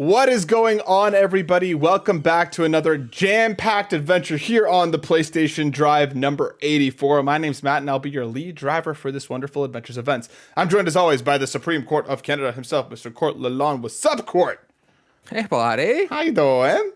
What is going on, everybody? Welcome back to another jam-packed adventure here on the PlayStation Drive number 84. My name's Matt, and I'll be your lead driver for this wonderful Adventures events. I'm joined, as always, by the Supreme Court of Canada himself, Mr. Court Lalonde. What's up, Court? Hey, buddy. How you doing?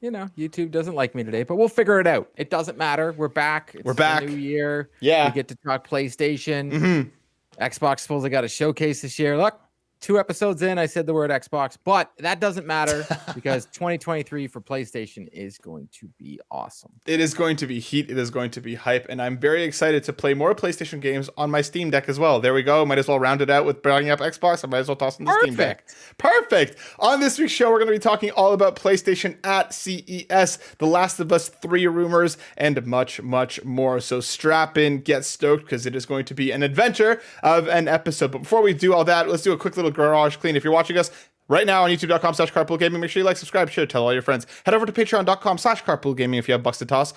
You know, YouTube doesn't like me today, but we'll figure it out. It doesn't matter. We're back. We're back. New year. Yeah. We get to talk PlayStation. Xbox supposedly got a showcase this year. Look, 2 episodes in, I said the word Xbox, but that doesn't matter because 2023 for PlayStation is going to be awesome. It is going to be heat. It is going to be hype, and I'm very excited to play more PlayStation games on my Steam Deck as well. There we go. Might as well round it out with bringing up Xbox. I might as well toss in the Steam Deck. Perfect. On this week's show, we're going to be talking all about PlayStation at CES, The Last of Us 3 rumors, and much, much more. So strap in, get stoked, because it is going to be an adventure of an episode. But before we do all that, let's do a quick little garage clean. If you're watching us right now on youtube.com/carpoolgaming, make sure you like, subscribe, share, tell all your friends. Head over to patreon.com/carpoolgaming if you have bucks to toss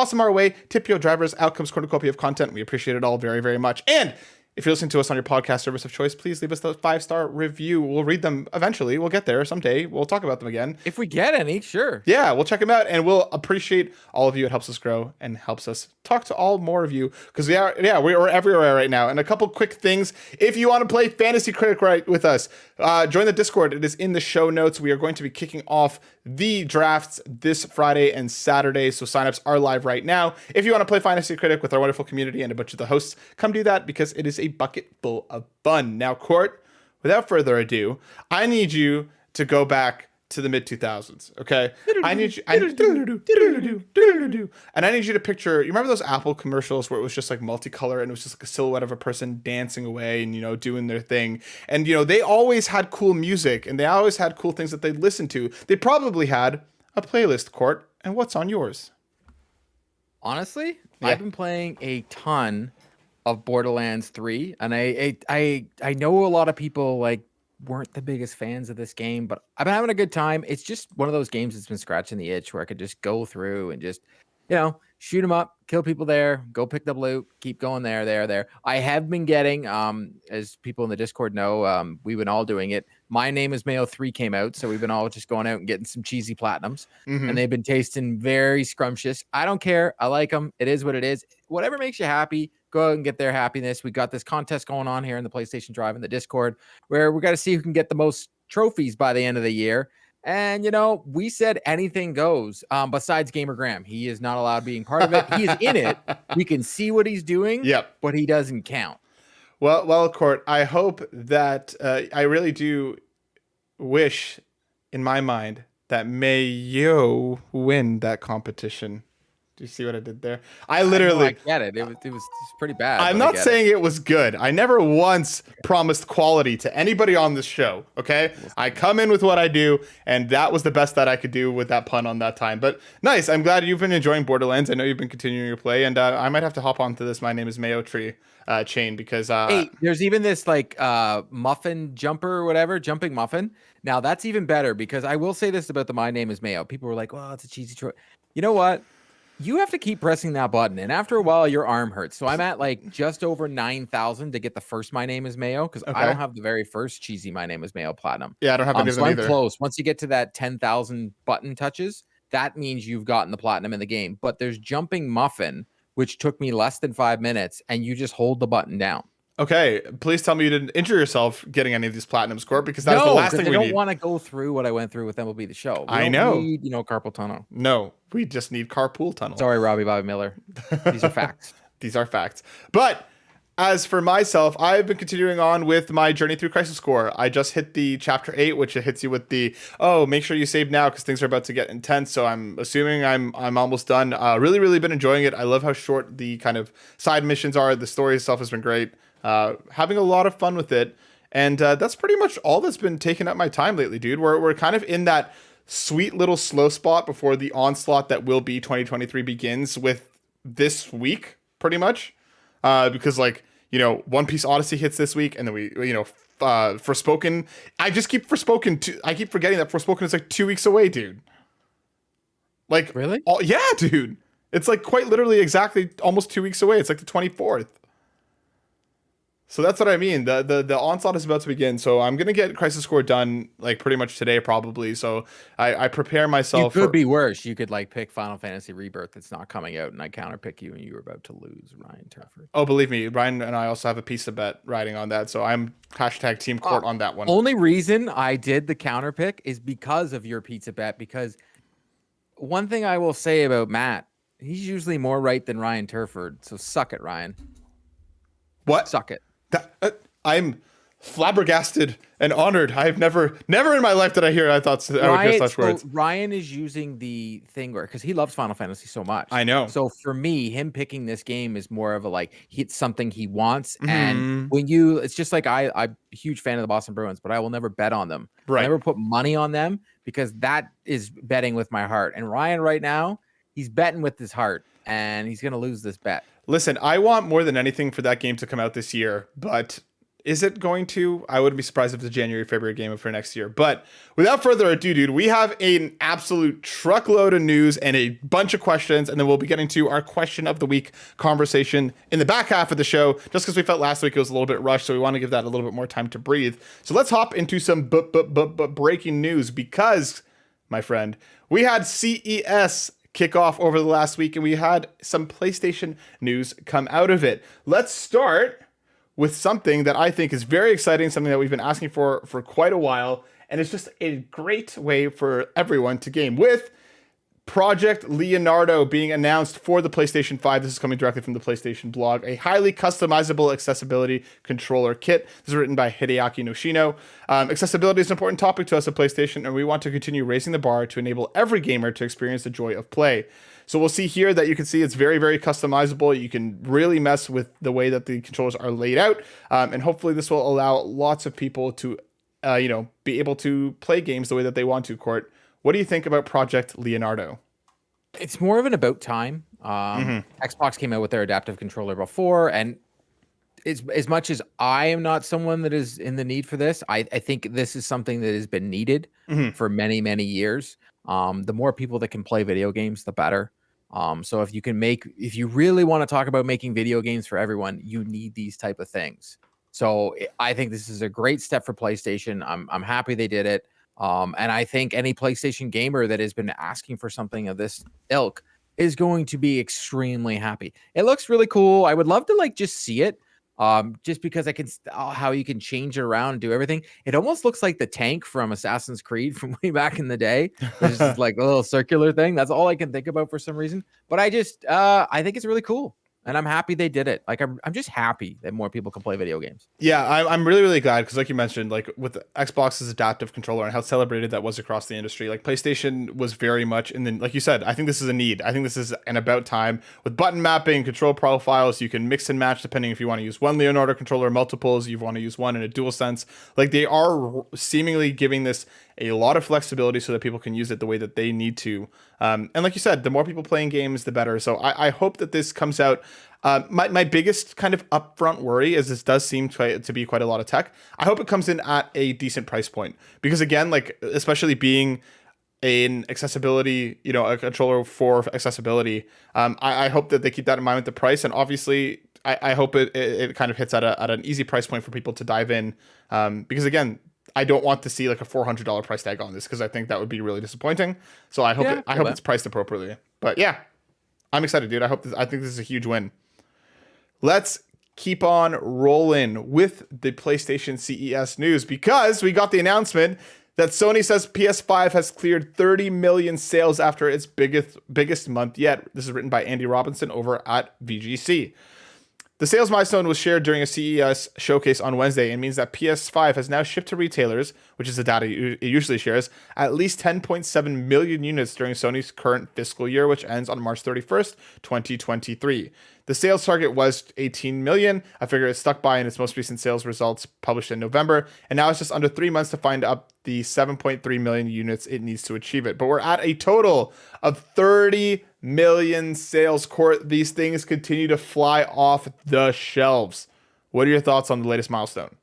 them our way. Tip your drivers. Out comes cornucopia of content. We appreciate it all very, very much. And if you're listening to us on your podcast service of choice, please leave us a 5-star review. We'll read them eventually. We'll get there someday. We'll talk about them again. If we get any, sure. Yeah, we'll check them out, and we'll appreciate all of you. It helps us grow and helps us talk to all more of you, because we're everywhere right now. And a couple quick things. If you want to play Fantasy Critic right with us, join the Discord. It is in the show notes. We are going to be kicking off the drafts this Friday and Saturday, so signups are live right now. If you want to play Fantasy Critic with our wonderful community and a bunch of the hosts, come do that, because it is a bucket full of fun. Now, Court, without further ado, I need you to go back to the mid-2000s, okay? I need you to picture, you remember those Apple commercials where it was just like multicolor and it was just like a silhouette of a person dancing away and, you know, doing their thing? And, you know, they always had cool music and they always had cool things that they'd listen to. They probably had a playlist, Court. And what's on yours? Honestly, I've been playing a ton of Borderlands 3, and I know a lot of people like weren't the biggest fans of this game, but I've been having a good time. It's just one of those games that's been scratching the itch where I could just go through and just, you know, shoot them up, kill people there, go pick the loot, keep going there. I have been getting, as people in the Discord know, we've been all doing it. My Name is Mayo 3 came out, so we've been all just going out and getting some cheesy platinums, and they've been tasting very scrumptious. I don't care. I like them. It is what it is. Whatever makes you happy, go out and get their happiness. We got this contest going on here in the PlayStation Drive in the Discord where we got to see who can get the most trophies by the end of the year. And, you know, we said anything goes, besides Gamer Graham. He is not allowed being part of it. He is in it. We can see what he's doing, but he doesn't count. Well, Court, I hope that I really do wish in my mind that Mayo win that competition. Do you see what I did there? I get it. It was pretty bad. I'm not saying it was good. I never once promised quality to anybody on this show. Okay, I come in with what I do, and that was the best that I could do with that pun on that time. But nice. I'm glad you've been enjoying Borderlands. I know you've been continuing your play, and I might have to hop onto this My Name is Mayo tree chain, because hey, there's even this like muffin jumper or whatever, jumping muffin. Now that's even better, because I will say this about the My Name is Mayo. People were like, "Well, it's a cheesy trope." You know what? You have to keep pressing that button, and after a while, your arm hurts. So I'm at like just over 9,000 to get the first My Name is Mayo, because I don't have the very first cheesy My Name is Mayo platinum. Yeah, I don't have any of them either. I'm close. Once you get to that 10,000 button touches, that means you've gotten the platinum in the game. But there's jumping muffin, which took me less than 5 minutes, and you just hold the button down. Okay, please tell me you didn't injure yourself getting any of these platinums, Court, because that's the last thing we need. I don't want to go through what I went through with MLB The Show. I know. We don't need, Carpool Tunnel. No, we just need Carpool Tunnel. Sorry, Bobby Miller. These are facts. These are facts. But as for myself, I've been continuing on with my journey through Crisis Core. I just hit the chapter 8, which it hits you with the, make sure you save now because things are about to get intense. So I'm assuming I'm almost done. Really been enjoying it. I love how short the kind of side missions are. The story itself has been great. Having a lot of fun with it. And that's pretty much all that's been taking up my time lately, dude. We're kind of in that sweet little slow spot before the onslaught that will be 2023 begins with this week, pretty much. Because like, One Piece Odyssey hits this week, and then we Forspoken. I keep forgetting that Forspoken is like 2 weeks away, dude. Like, really? Yeah, dude. It's like quite literally exactly almost 2 weeks away. It's like the 24th. So that's what I mean. The onslaught is about to begin. So I'm gonna get Crisis Core done like pretty much today, probably. So I prepare You myself could for. be worse. You could like pick Final Fantasy Rebirth that's not coming out, and I counterpick you, and you were about to lose, Ryan Turford. Oh, believe me, Ryan and I also have a piece of bet riding on that. So I'm hashtag Team Court on that one. Only reason I did the counterpick is because of your pizza bet. Because one thing I will say about Matt, he's usually more right than Ryan Turford. So suck it, Ryan. What? Suck it. I'm flabbergasted and honored. I've never in my life did I hear I thought I would hear such words. Ryan is using the thing where, because he loves Final Fantasy so much. I know. So for me, him picking this game is more of a like it's something he wants. And when it's just like I'm a huge fan of the Boston Bruins, but I will never bet on them. Right. I never put money on them because that is betting with my heart. And Ryan right now, he's betting with his heart, and he's gonna lose this bet. Listen, I want more than anything for that game to come out this year, but is it going to? I wouldn't be surprised if it's a January, February game for next year. But without further ado, dude, we have an absolute truckload of news and a bunch of questions, and then we'll be getting to our question of the week conversation in the back half of the show, just because we felt last week it was a little bit rushed, so we want to give that a little bit more time to breathe. So let's hop into some breaking news because, my friend, we had CES kick off over the last week, and we had some PlayStation news come out of it. Let's start with something that I think is very exciting, something that we've been asking for quite a while, and it's just a great way for everyone to game with Project Leonardo being announced for the PlayStation 5. This is coming directly from the PlayStation blog. A highly customizable accessibility controller kit. This is written by Hideaki Noshino. Accessibility is an important topic to us at PlayStation, and we want to continue raising the bar to enable every gamer to experience the joy of play. So we'll see here that you can see it's very, very customizable. You can really mess with the way that the controllers are laid out. And hopefully this will allow lots of people to, be able to play games the way that they want to, Court. What do you think about Project Leonardo? It's more of an about time. Xbox came out with their adaptive controller before, and as much as I am not someone that is in the need for this, I think this is something that has been needed for many, many years. The more people that can play video games, the better. So if you really want to talk about making video games for everyone, you need these type of things. So I think this is a great step for PlayStation. I'm happy they did it. And I think any PlayStation gamer that has been asking for something of this ilk is going to be extremely happy. It looks really cool. I would love to just see it. Just because I can how you can change it around and do everything. It almost looks like the tank from Assassin's Creed from way back in the day. It's just like a little circular thing. That's all I can think about for some reason. But I think it's really cool. And I'm happy they did it. I'm just happy that more people can play video games. Yeah, I'm really, really glad because, like you mentioned, like with Xbox's adaptive controller and how celebrated that was across the industry, like PlayStation was very much like you said, I think this is a need. I think this is an about time with button mapping, control profiles. You can mix and match depending if you want to use one Leonardo controller, multiples, you want to use one in a dual sense. Like they are seemingly giving this a lot of flexibility so that people can use it the way that they need to. And like you said, the more people playing games, the better. So I hope that this comes out. My biggest kind of upfront worry is this does seem to be quite a lot of tech. I hope it comes in at a decent price point because again, like especially being an accessibility, a controller for accessibility. I hope that they keep that in mind with the price, and obviously I hope it kind of hits at an easy price point for people to dive in. Because again, I don't want to see like a $400 price tag on this because I think that would be really disappointing. So I hope it's priced appropriately. But yeah, I'm excited, dude. I think this is a huge win. Let's keep on rolling with the PlayStation CES news because we got the announcement that Sony says PS5 has cleared 30 million sales after its biggest month yet. This is written by Andy Robinson over at VGC. The sales milestone was shared during a CES showcase on Wednesday and means that PS5 has now shipped to retailers, which is the data it usually shares, at least 10.7 million units during Sony's current fiscal year, which ends on March 31st, 2023. The sales target was 18 million, a figure it stuck by in its most recent sales results published in November, and now it's just under 3 months to find up the 7.3 million units it needs to achieve it. But we're at a total of 30 million sales. Court. These things continue to fly off the shelves. What are your thoughts on the latest milestone?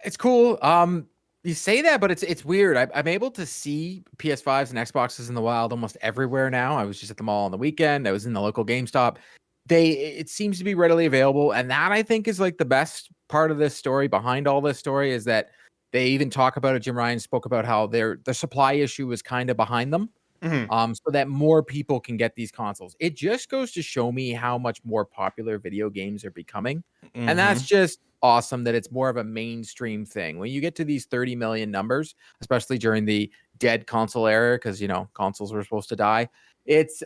It's cool. You say that, but it's weird. I'm able to see PS5s and Xboxes in the wild almost everywhere now. I was just at the mall on the weekend. I was in the local GameStop. It seems to be readily available, and that I think is like the best part of this story, behind all this story, is that they even talk about it. Jim Ryan spoke about how the supply issue is kind of behind them. So that more people can get these consoles. It just goes to show me how much more popular video games are becoming. And that's just awesome that it's more of a mainstream thing. When you get to these 30 million numbers, especially during the dead console era, because consoles were supposed to die, it's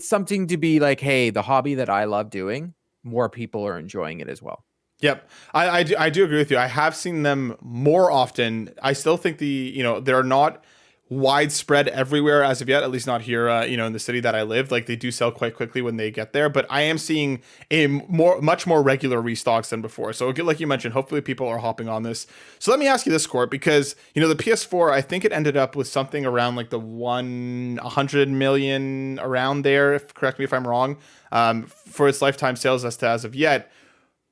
something to be like, hey, the hobby that I love doing, more people are enjoying it as well. Yep. I do agree with you. I have seen them more often. I still think they're not widespread everywhere as of yet, at least not here, in the city that I live. Like, they do sell quite quickly when they get there, but I am seeing much more regular restocks than before. So like you mentioned, hopefully people are hopping on this. So let me ask you this, Court, because, the PS4, I think it ended up with something around like the 100 million around there, correct me if I'm wrong, for its lifetime sales as of yet.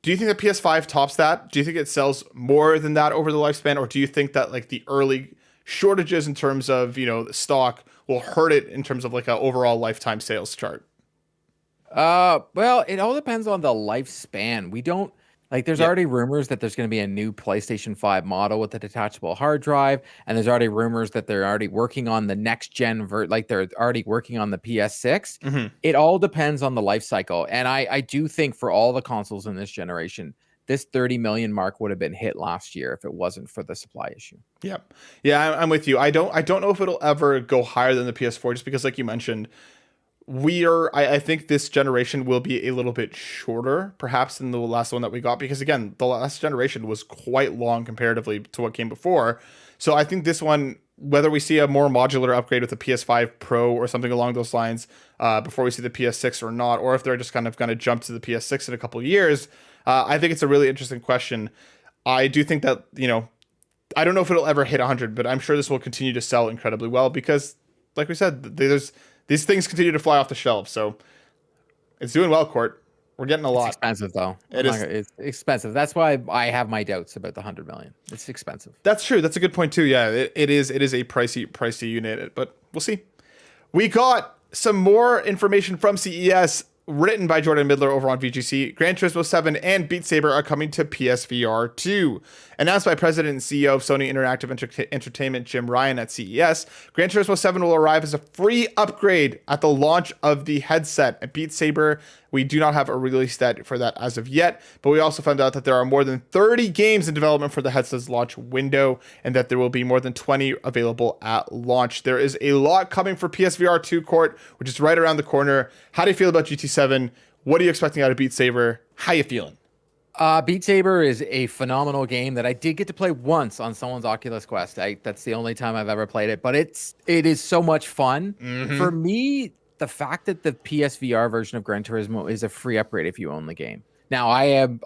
Do you think the PS5 tops that? Do you think it sells more than that over the lifespan? Or do you think that like the early shortages in terms of stock will hurt it in terms of like an overall lifetime sales chart? Well, it all depends on the lifespan. We don't there's already rumors that there's going to be a new PlayStation 5 model with a detachable hard drive, and there's already rumors that they're already working on the next gen they're already working on the PS6. It all depends on the life cycle, and I do think for all the consoles in this generation, this 30 million mark would have been hit last year if it wasn't for the supply issue. Yep. Yeah, I'm with you. I don't know if it'll ever go higher than the PS4, just because, like you mentioned, I think this generation will be a little bit shorter, perhaps, than the last one that we got, because again, the last generation was quite long comparatively to what came before. So I think this one, whether we see a more modular upgrade with the PS5 Pro or something along those lines before we see the PS6 or not, or if they're just kind of going to jump to the PS6 in a couple of years, I think it's a really interesting question. I do think that, I don't know if it'll ever hit 100, but I'm sure this will continue to sell incredibly well because, like we said, these things continue to fly off the shelves. So it's doing well, Court. We're getting a lot. It's expensive, though. It's expensive. That's why I have my doubts about the 100 million. It's expensive. That's true. That's a good point, too. Yeah, it is a pricey unit, but we'll see. We got some more information from CES written by Jordan Midler over on VGC. Gran Turismo 7 and Beat Saber are coming to PSVR 2. Announced by President and CEO of Sony Interactive Entertainment Jim Ryan at CES, Gran Turismo 7 will arrive as a free upgrade at the launch of the headset. At Beat Saber, we do not have a release date for that as of yet, but we also found out that there are more than 30 games in development for the headset's launch window, and that there will be more than 20 available at launch. There is a lot coming for PSVR 2, Court, which is right around the corner. How do you feel about GT7? What are you expecting out of Beat Saber? How you feeling? Beat Saber is a phenomenal game that I did get to play once on someone's Oculus Quest. That's the only time I've ever played it, but it is so much fun. For me, the fact that the PSVR version of Gran Turismo is a free upgrade if you own the game. Now, I am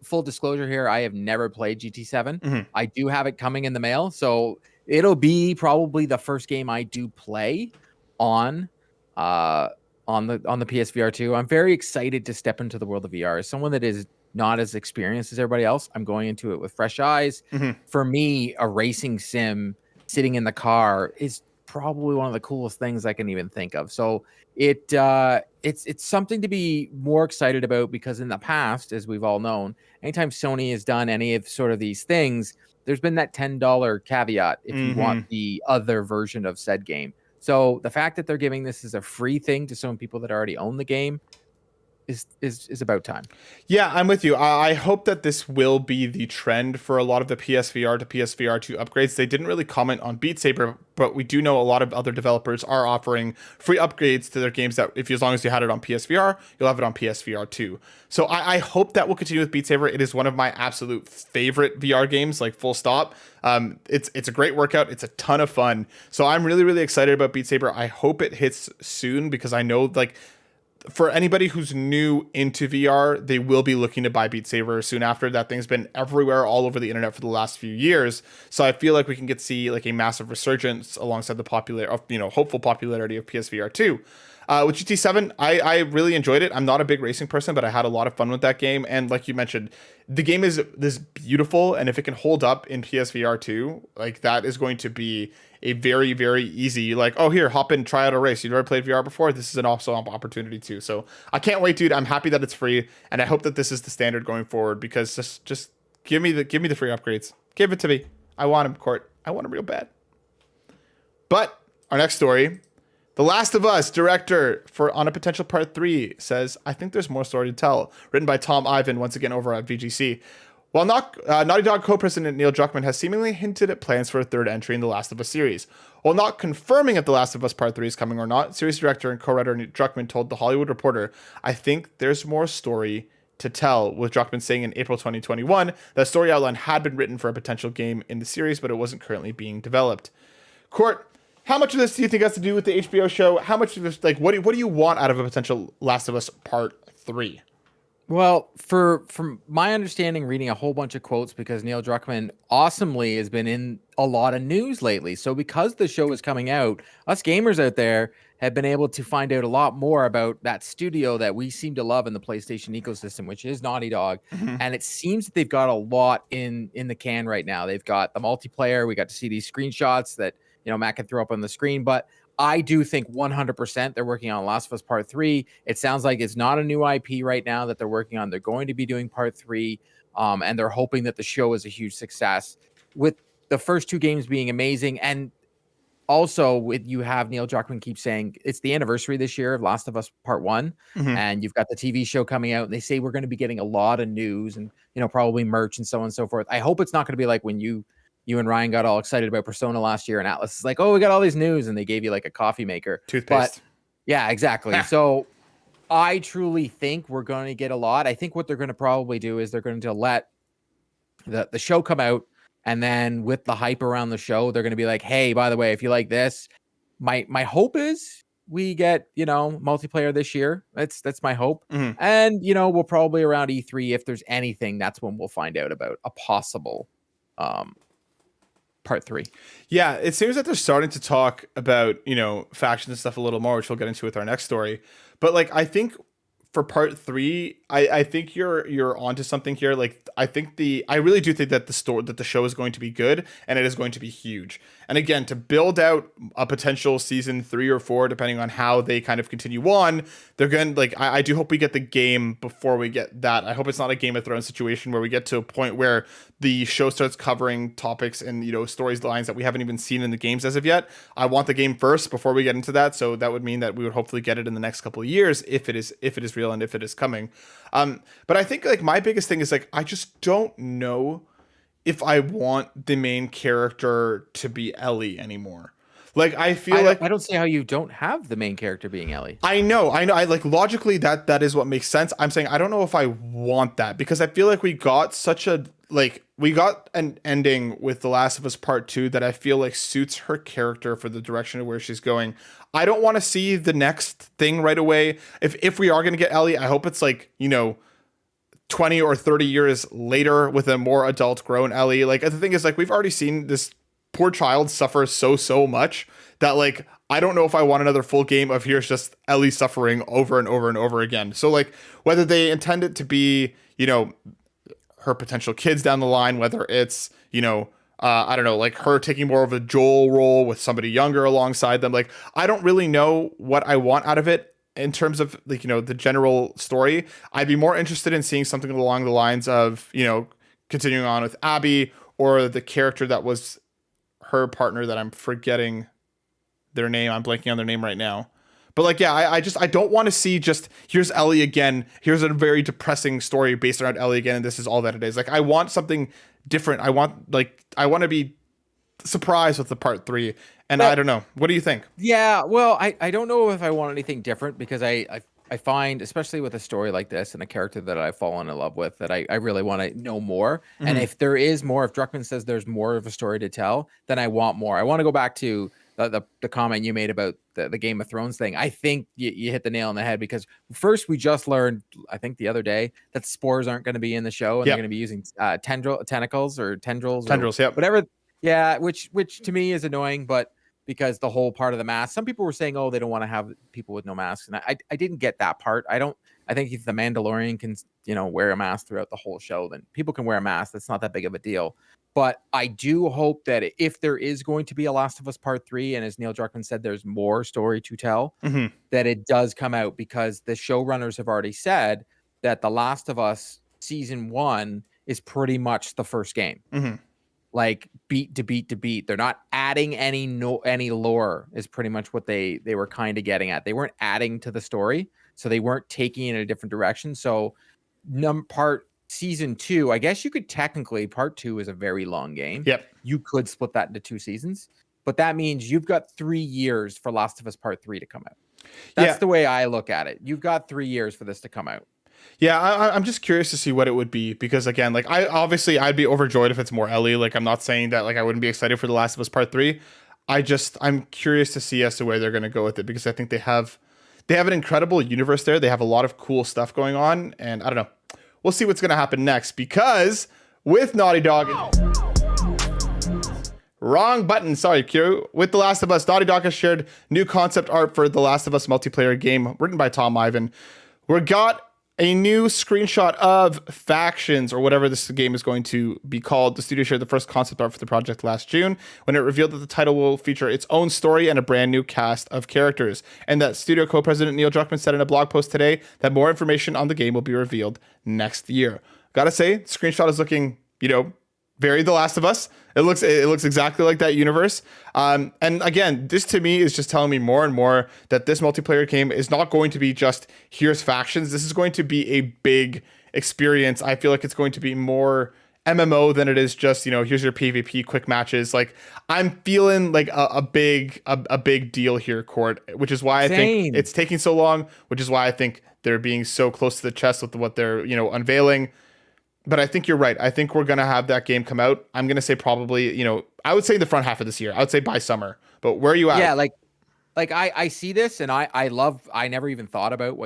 full disclosure here. I have never played GT7. I do have it coming in the mail, so it'll be probably the first game I do play on the PSVR 2. I'm very excited to step into the world of VR. As someone that is not as experienced as everybody else, I'm going into it with fresh eyes. For me, a racing sim sitting in the car is probably one of the coolest things I can even think of. So it's something to be more excited about, because in the past, as we've all known, anytime Sony has done any of sort of these things, there's been that $10 caveat if you want the other version of said game. So the fact that they're giving this as a free thing to some people that already own the game is about time. Yeah, I'm with you. I hope that this will be the trend for a lot of the PSVR to PSVR 2 upgrades. They didn't really comment on Beat Saber, but we do know a lot of other developers are offering free upgrades to their games that as long as you had it on PSVR, you'll have it on PSVR 2. So I hope that will continue with Beat Saber. It is one of my absolute favorite VR games, like full stop. It's a great workout. It's a ton of fun. So I'm really, really excited about Beat Saber. I hope it hits soon, because I know for anybody who's new into VR, they will be looking to buy Beat Saber soon after. That thing's been everywhere all over the internet for the last few years. So I feel like we can see like a massive resurgence alongside the hopeful popularity of PSVR 2. With GT7, I really enjoyed it. I'm not a big racing person, but I had a lot of fun with that game. And like you mentioned, the game is this beautiful, and if it can hold up in PSVR 2, like that is going to be a very, very easy, like, oh, here, hop in, try out a race. You've never played VR before. This is an awesome opportunity too. So I can't wait, dude. I'm happy that it's free, and I hope that this is the standard going forward, because just give me the free upgrades. Give it to me. I want them, Court. I want them real bad. But our next story, The Last of Us director on a potential part 3 says, I think there's more story to tell. Written by Tom Ivan, once again over at VGC. While Naughty Dog co-president Neil Druckmann has seemingly hinted at plans for a third entry in The Last of Us series. While not confirming if The Last of Us Part 3 is coming or not, series director and co-writer Druckmann told The Hollywood Reporter, I think there's more story to tell, with Druckmann saying in April 2021 that story outline had been written for a potential game in the series, but it wasn't currently being developed. Court, how much of this do you think has to do with the HBO show? How much of this, like, what do you want out of a potential Last of Us Part 3? Well, from my understanding, reading a whole bunch of quotes, because Neil Druckmann awesomely has been in a lot of news lately. So because the show is coming out, us gamers out there have been able to find out a lot more about that studio that we seem to love in the PlayStation ecosystem, which is Naughty Dog. Mm-hmm. And it seems that they've got a lot in the can right now. They've got the multiplayer. We got to see these screenshots that, Matt can throw up on the screen, but I do think 100% they're working on Last of Us Part 3. It sounds like it's not a new IP right now that they're working on. They're going to be doing Part 3, and they're hoping that the show is a huge success, with the first 2 games being amazing. And also, you have Neil Druckmann keep saying it's the anniversary this year of Last of Us Part 1, mm-hmm. and you've got the TV show coming out, and they say we're going to be getting a lot of news and, probably merch and so on and so forth. I hope it's not going to be like when you and Ryan got all excited about Persona last year, and Atlas is like, oh, we got all these news, and they gave you like a coffee maker. Toothpaste. But, yeah, exactly. So I truly think we're going to get a lot. I think what they're going to probably do is they're going to let the show come out, and then with the hype around the show, they're going to be like, hey, by the way, if you like this, my hope is we get, multiplayer this year. That's my hope. Mm-hmm. And, we'll probably around E3, if there's anything, that's when we'll find out about a possible Part 3. Yeah, it seems that they're starting to talk about, factions and stuff a little more, which we'll get into with our next story. But like, I think for Part 3, I think you're onto something here. Like, I really do think that the show is going to be good, and it is going to be huge. And again, to build out a potential season 3 or 4, depending on how they kind of continue on, they're going to, like, I do hope we get the game before we get that. I hope it's not a Game of Thrones situation where we get to a point where the show starts covering topics and, storylines that we haven't even seen in the games as of yet. I want the game first before we get into that. So that would mean that we would hopefully get it in the next couple of years if it is real and if it is coming. But I think, like, my biggest thing is, like, I just don't know if I want the main character to be Ellie anymore. Like, I don't see how you don't have the main character being Ellie. I know. I like, logically that is what makes sense. I'm saying I don't know if I want that, because I feel like we got an ending with The Last of Us Part 2 that I feel like suits her character for the direction of where she's going. I don't want to see the next thing right away. If we are going to get Ellie, I hope it's like, 20 or 30 years later with a more adult grown Ellie. Like, the thing is, like, we've already seen this poor child suffer so much that, like, I don't know if I want another full game of here's just Ellie suffering over and over and over again. So, like, whether they intend it to be, her potential kids down the line, whether it's, I don't know, like her taking more of a Joel role with somebody younger alongside them. Like, I don't really know what I want out of it in terms of, like, the general story. I'd be more interested in seeing something along the lines of, continuing on with Abby, or the character that was her partner that I'm forgetting their name. I'm blanking on their name right now. But, like, yeah, I don't want to see just here's Ellie again. Here's a very depressing story based around Ellie again, and this is all that it is. Like, I want something different. I want to be surprised with the Part 3. And I don't know. What do you think? Yeah, well, I don't know if I want anything different, because I find, especially with a story like this and a character that I've fallen in love with, that I really want to know more. Mm-hmm. And if there is more, if Druckmann says there's more of a story to tell, then I want more. I want to go back to the comment you made about the Game of Thrones thing. I think you hit the nail on the head, because first we just learned, I think the other day, that spores aren't going to be in the show, and they're going to be using tendrils, yep. Whatever. Yeah, which to me is annoying, but because the whole part of the mask, some people were saying, oh, they don't want to have people with no masks, and I didn't get that part. I think if the Mandalorian can wear a mask throughout the whole show, then people can wear a mask. That's not that big of a deal. But I do hope that if there is going to be a Last of Us Part 3, and as Neil Druckmann said, there's more story to tell, that it does come out, because the showrunners have already said that The Last of Us Season 1 is pretty much the first game. Like beat to beat to beat. They're not adding any lore is pretty much what they were kind of getting at. They weren't adding to the story, so they weren't taking it in a different direction. So Season 2, I guess you could technically, Part 2 is a very long game. Yep. You could split that into 2 seasons, but that means you've got 3 years for Last of Us Part 3 to come out. That's the way I look at it. You've got 3 years for this to come out. Yeah, I'm just curious to see what it would be, because again, like I'd be overjoyed if it's more Ellie. Like, I'm not saying that like I wouldn't be excited for The Last of Us Part 3. I'm curious to see as to where they're going to go with it, because I think they have an incredible universe there. They have a lot of cool stuff going on, and I don't know. We'll see what's going to happen next, because with Naughty Dog, wrong button. Sorry, Q. With The Last of Us, Naughty Dog has shared new concept art for The Last of Us multiplayer game written by Tom Ivan. We got a new screenshot of Factions, or whatever this game is going to be called. The studio shared the first concept art for the project last June, when it revealed that the title will feature its own story and a brand new cast of characters. And that studio co-president Neil Druckmann said in a blog post today that more information on the game will be revealed next year. Gotta say, the screenshot is looking, very The Last of Us. It looks exactly like that universe. And again, this to me is just telling me more and more that this multiplayer game is not going to be just here's Factions. This is going to be a big experience. I feel like it's going to be more MMO than it is just, here's your PvP quick matches. Like, I'm feeling like a big deal here, Court, which is why I think it's taking so long, which is why I think they're being so close to the chest with what they're, unveiling. But I think you're right. I think we're going to have that game come out. I'm going to say probably, I would say the front half of this year. I would say by summer. But where are you at? Yeah, like I see this, and I never even thought about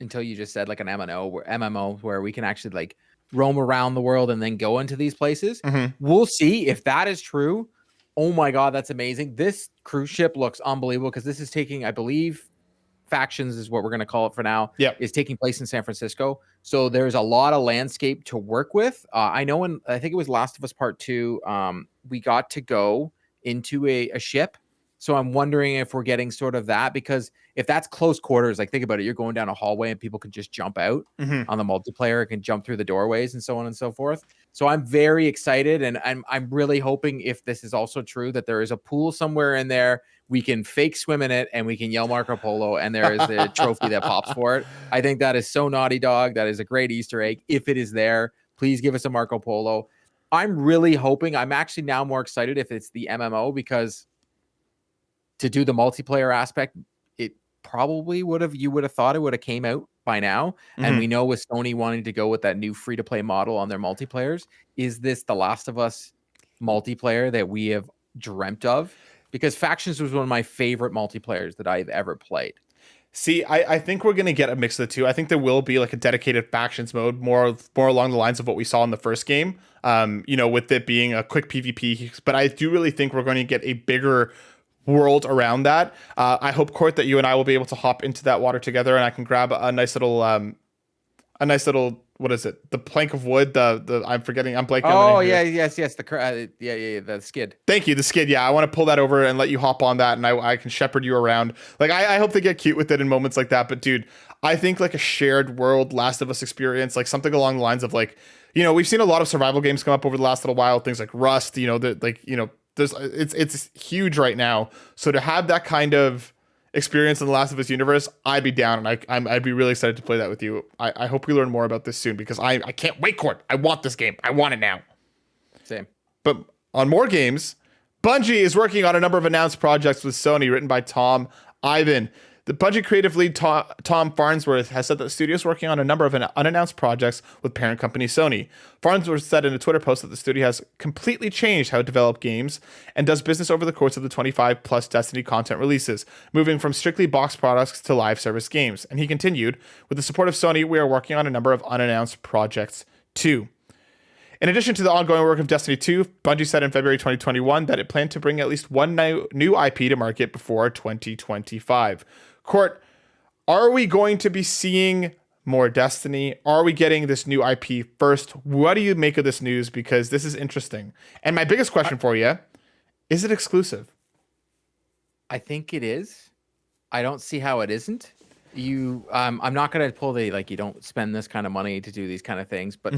until you just said like an MMO where we can actually like roam around the world and then go into these places. We'll see if that is true. Oh my God, that's amazing. This cruise ship looks unbelievable, because this is taking, I believe, Factions is what we're going to call it for now, is taking place in San Francisco. So there's a lot of landscape to work with. I know I think it was Last of Us Part 2, we got to go into a ship. So I'm wondering if we're getting sort of that, because if that's close quarters, like think about it, you're going down a hallway and people can just jump out on the multiplayer, can jump through the doorways and so on and so forth. So I'm very excited, and I'm really hoping, if this is also true, that there is a pool somewhere in there. We can fake swim in it and we can yell Marco Polo, and there is the trophy that pops for it. I think that is so Naughty Dog. That is a great Easter egg. If it is there, please give us a Marco Polo. I'm really hoping, I'm actually now more excited if it's the MMO, because to do the multiplayer aspect, it probably you would have thought it would have came out by now. And we know with Sony wanting to go with that new free-to-play model on their multiplayers, is this The Last of Us multiplayer that we have dreamt of? Because Factions was one of my favorite multiplayers that I've ever played. See, I think we're going to get a mix of the two. I think there will be like a dedicated Factions mode, more along the lines of what we saw in the first game, with it being a quick PvP. But I do really think we're going to get a bigger world around that. I hope, Court, that you and I will be able to hop into that water together, and I can grab a nice little what is it? The plank of wood. I'm blanking. Oh yeah, yes. The skid. Thank you, the skid. Yeah, I want to pull that over and let you hop on that, and I can shepherd you around. Like I hope they get cute with it in moments like that. But dude, I think like a shared world Last of Us experience, like something along the lines of like, we've seen a lot of survival games come up over the last little while. Things like Rust. It's huge right now. So to have that kind of experience in the Last of Us universe, I'd be down, and I'd be really excited to play that with you. I hope we learn more about this soon, because I can't wait, Court. I want this game. I want it now. Same. But on more games, Bungie is working on a number of announced projects with Sony, written by Tom Ivan. The Bungie creative lead Tom Farnsworth has said that the studio is working on a number of unannounced projects with parent company Sony. Farnsworth said in a Twitter post that the studio has completely changed how it develops games and does business over the course of the 25 plus Destiny content releases, moving from strictly boxed products to live service games. And he continued, with the support of Sony, we are working on a number of unannounced projects too. In addition to the ongoing work of Destiny 2, Bungie said in February 2021 that it planned to bring at least one new IP to market before 2025. Court, are we going to be seeing more Destiny? Are we getting this new IP first? What do you make of this news? Because this is interesting. And my biggest question for you, is it exclusive? I think it is. I don't see how it isn't. I'm not going to pull the, like, you don't spend this kind of money to do these kind of things, but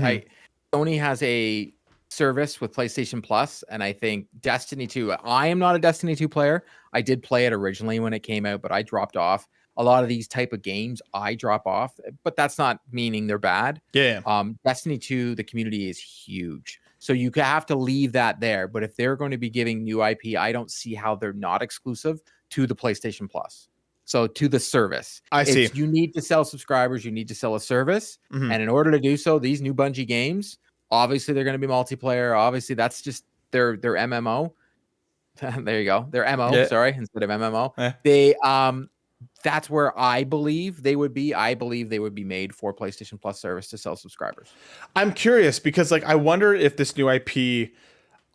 Sony has a service with PlayStation Plus, and I think Destiny 2, I am not a Destiny 2 player. I did play it originally when it came out, but I dropped off. A lot of these type of games I drop off, but that's not meaning they're bad. Yeah. Destiny 2, the community is huge. So you have to leave that there. But if they're going to be giving new IP, I don't see how they're not exclusive to the PlayStation Plus. So to the service. I see. You need to sell subscribers. You need to sell a service. And in order to do so, these new Bungie games, obviously they're going to be multiplayer. Obviously, that's just their MMO. There you go. Their MO, sorry, instead of MMO. They that's where I believe they would be. I believe they would be made for PlayStation Plus service to sell subscribers. I'm curious because, like, I wonder if this new IP,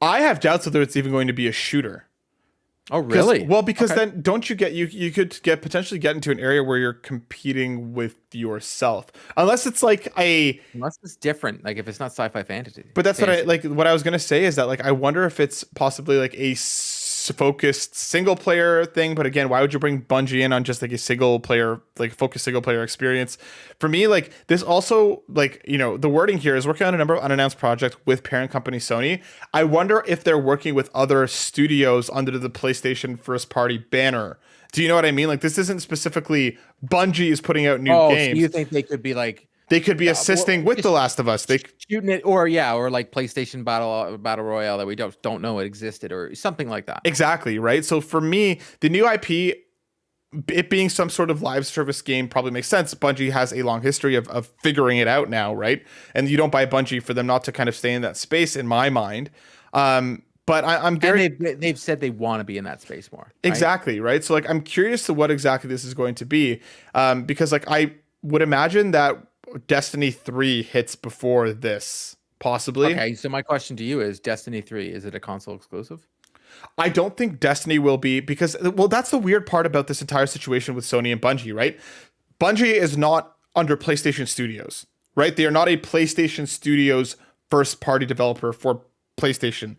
I have doubts whether it's even going to be a shooter. Oh, really? Well, because then don't you get you could potentially get into an area where you're competing with yourself, unless it's like unless it's different, like if it's not sci-fi fantasy. But that's what I was gonna say is that, like, I wonder if it's possibly like a focused single player thing. But again, why would you bring Bungie in on just like a single player, like focused single player experience? For me, like, this also, like, you know, the wording here is working on a number of unannounced projects with parent company Sony. I wonder if they're working with other studios under the PlayStation first party banner. Do you know what I mean? Like, this isn't specifically Bungie is putting out new games. So you think they could be like, they could be assisting with The Last of Us. They shooting it, or like PlayStation Battle Royale that we don't know it existed, or something like that. Exactly, right? So for me, the new IP, it being some sort of live service game, probably makes sense. Bungie has a long history of figuring it out now, right? And you don't buy Bungie for them not to kind of stay in that space, in my mind. But I'm very... And they've said they want to be in that space more. Right? Exactly, right? So, like, I'm curious to what exactly this is going to be, because, like, I would imagine that Destiny 3 hits before this, possibly. Okay, so my question to you is, Destiny 3, is it a console exclusive? I don't think Destiny will be, because, well, that's the weird part about this entire situation with Sony and Bungie, right? Bungie is not under PlayStation Studios, right? They are not a PlayStation Studios first party developer for PlayStation.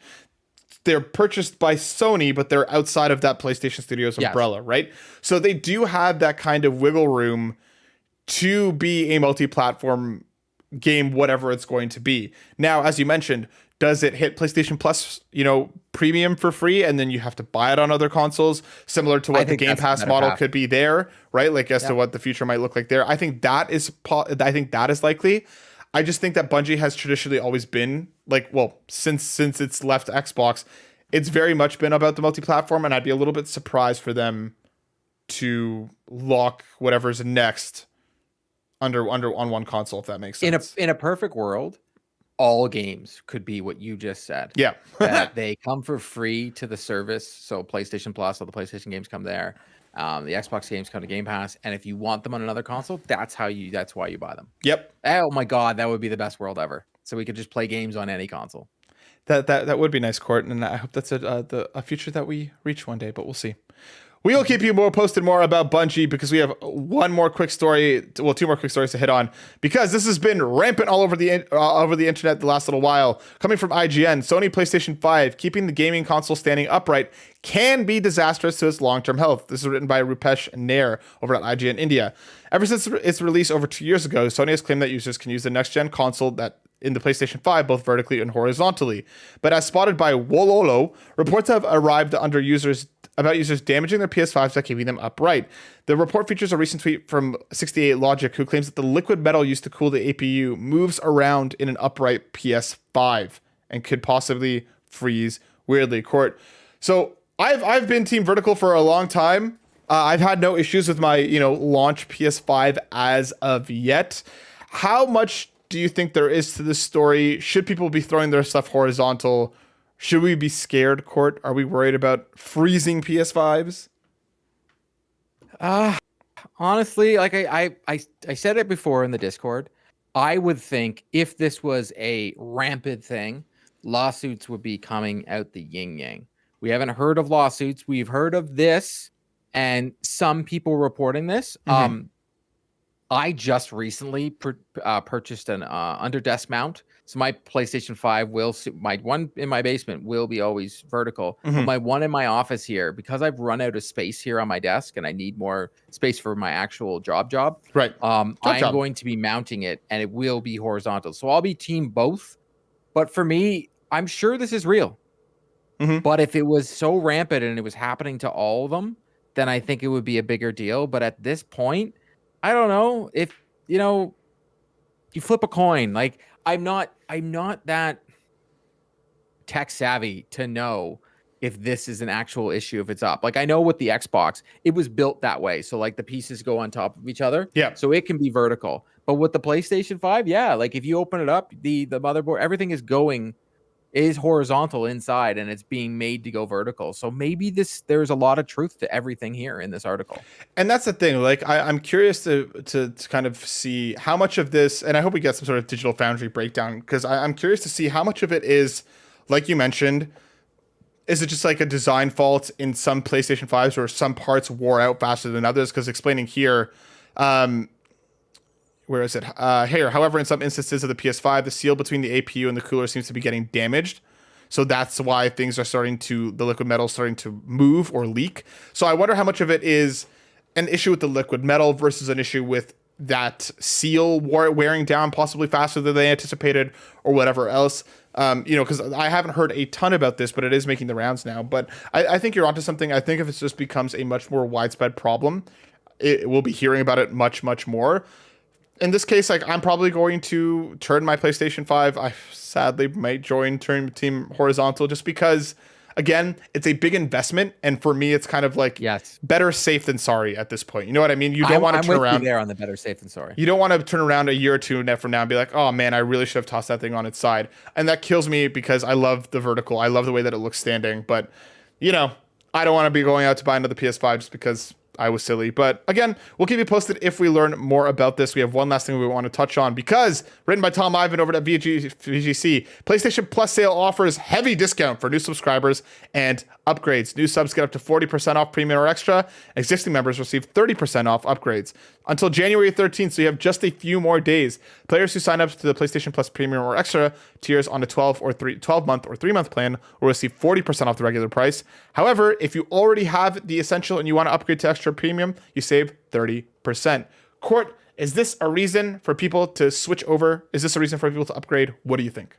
They're purchased by Sony, but they're outside of that PlayStation Studios umbrella, right? So they do have that kind of wiggle room to be a multi-platform game, whatever it's going to be. Now, as you mentioned, does it hit PlayStation Plus, you know, premium for free, and then you have to buy it on other consoles, similar to what the Game Pass model could be there, right? Like, as to what the future might look like there. I think that is likely. I just think that Bungie has traditionally always been, like, well, since it's left Xbox, it's very much been about the multi-platform, and I'd be a little bit surprised for them to lock whatever's next under on one console, if that makes sense. In a perfect world, all games could be what you just said. Yeah. That they come for free to the service. So PlayStation Plus, all the PlayStation games come there. The Xbox games come to Game Pass. And if you want them on another console, that's why you buy them. Yep. Oh my God, that would be the best world ever. So we could just play games on any console. That would be nice, Court, and I hope that's a future that we reach one day, but we'll see. We'll keep you posted more about Bungie, because we have two more quick stories to hit on, because this has been rampant all over the internet the last little while. Coming from IGN, Sony PlayStation 5, keeping the gaming console standing upright can be disastrous to its long-term health. This is written by Rupesh Nair over at IGN India. Ever since its release over 2 years ago, Sony has claimed that users can use the next-gen console that in the PlayStation 5, both vertically and horizontally. But as spotted by Wololo, reports have arrived about users damaging their PS5s by keeping them upright. The report features a recent tweet from 68 Logic, who claims that the liquid metal used to cool the APU moves around in an upright PS5 and could possibly freeze weirdly. Court. So I've been Team Vertical for a long time. I've had no issues with my launch PS5 as of yet. How much do you think there is to this story? Should people be throwing their stuff horizontal? Should we be scared, Court? Are we worried about freezing PS5s? Honestly, like I said it before in the Discord, I would think if this was a rampant thing, lawsuits would be coming out the yin yang. We haven't heard of lawsuits. We've heard of this and some people reporting this. I just recently purchased an under desk mount, so my PlayStation 5 will my one in my basement will be always vertical, but Mm-hmm. my one in my office here, because I've run out of space here on my desk and I need more space for my actual job. Right. I am Job. going to be mounting it, and it will be horizontal. So I'll be team both. But for me, I'm sure this is real. Mm-hmm. But if it was so rampant and it was happening to all of them, then I think it would be a bigger deal. But at this point, I don't know if you flip a coin. Like I'm not that tech savvy to know if this is an actual issue, if it's up. Like I know with the Xbox, it was built that way. So like the pieces go on top of each other. Yeah. So it can be vertical. But with the PlayStation 5, yeah, like if you open it up, the motherboard, everything is horizontal inside and it's being made to go vertical. So maybe there's a lot of truth to everything here in this article. And that's the thing. Like, I'm curious to kind of see how much of this, and I hope we get some sort of Digital Foundry breakdown, because I'm curious to see how much of it is, like you mentioned, is it just like a design fault in some PlayStation 5s or some parts wore out faster than others? Because explaining here, where is it? Here, however, in some instances of the PS5, the seal between the APU and the cooler seems to be getting damaged. So that's why things are the liquid metal starting to move or leak. So I wonder how much of it is an issue with the liquid metal versus an issue with that seal wearing down possibly faster than they anticipated or whatever else. Because I haven't heard a ton about this, but it is making the rounds now. But I think you're onto something. I think if it just becomes a much more widespread problem, we'll be hearing about it much, much more. In this case, like I'm probably going to turn my PlayStation 5. I sadly might join Team Horizontal just because, again, it's a big investment, and for me, it's kind of like better safe than sorry at this point. You know what I mean? You don't want to turn around there on the better safe than sorry. You don't want to turn around a year or two from now and be like, oh man, I really should have tossed that thing on its side, and that kills me because I love the vertical. I love the way that it looks standing, but I don't want to be going out to buy another PS5 just because I was silly. But again, we'll keep you posted if we learn more about this. We have one last thing we want to touch on because written by Tom Ivan over at VGC, PlayStation Plus sale offers heavy discount for new subscribers and upgrades. New subs get up to 40% off premium or extra. Existing members receive 30% off upgrades until January 13th. So you have just a few more days. Players who sign up to the PlayStation Plus premium or extra tiers on a 12 month or 3-month plan will receive 40% off the regular price. However, if you already have the essential and you want to upgrade to extra premium, you save 30%. Court, is this a reason for people to switch over? Is this a reason for people to upgrade? What do you think?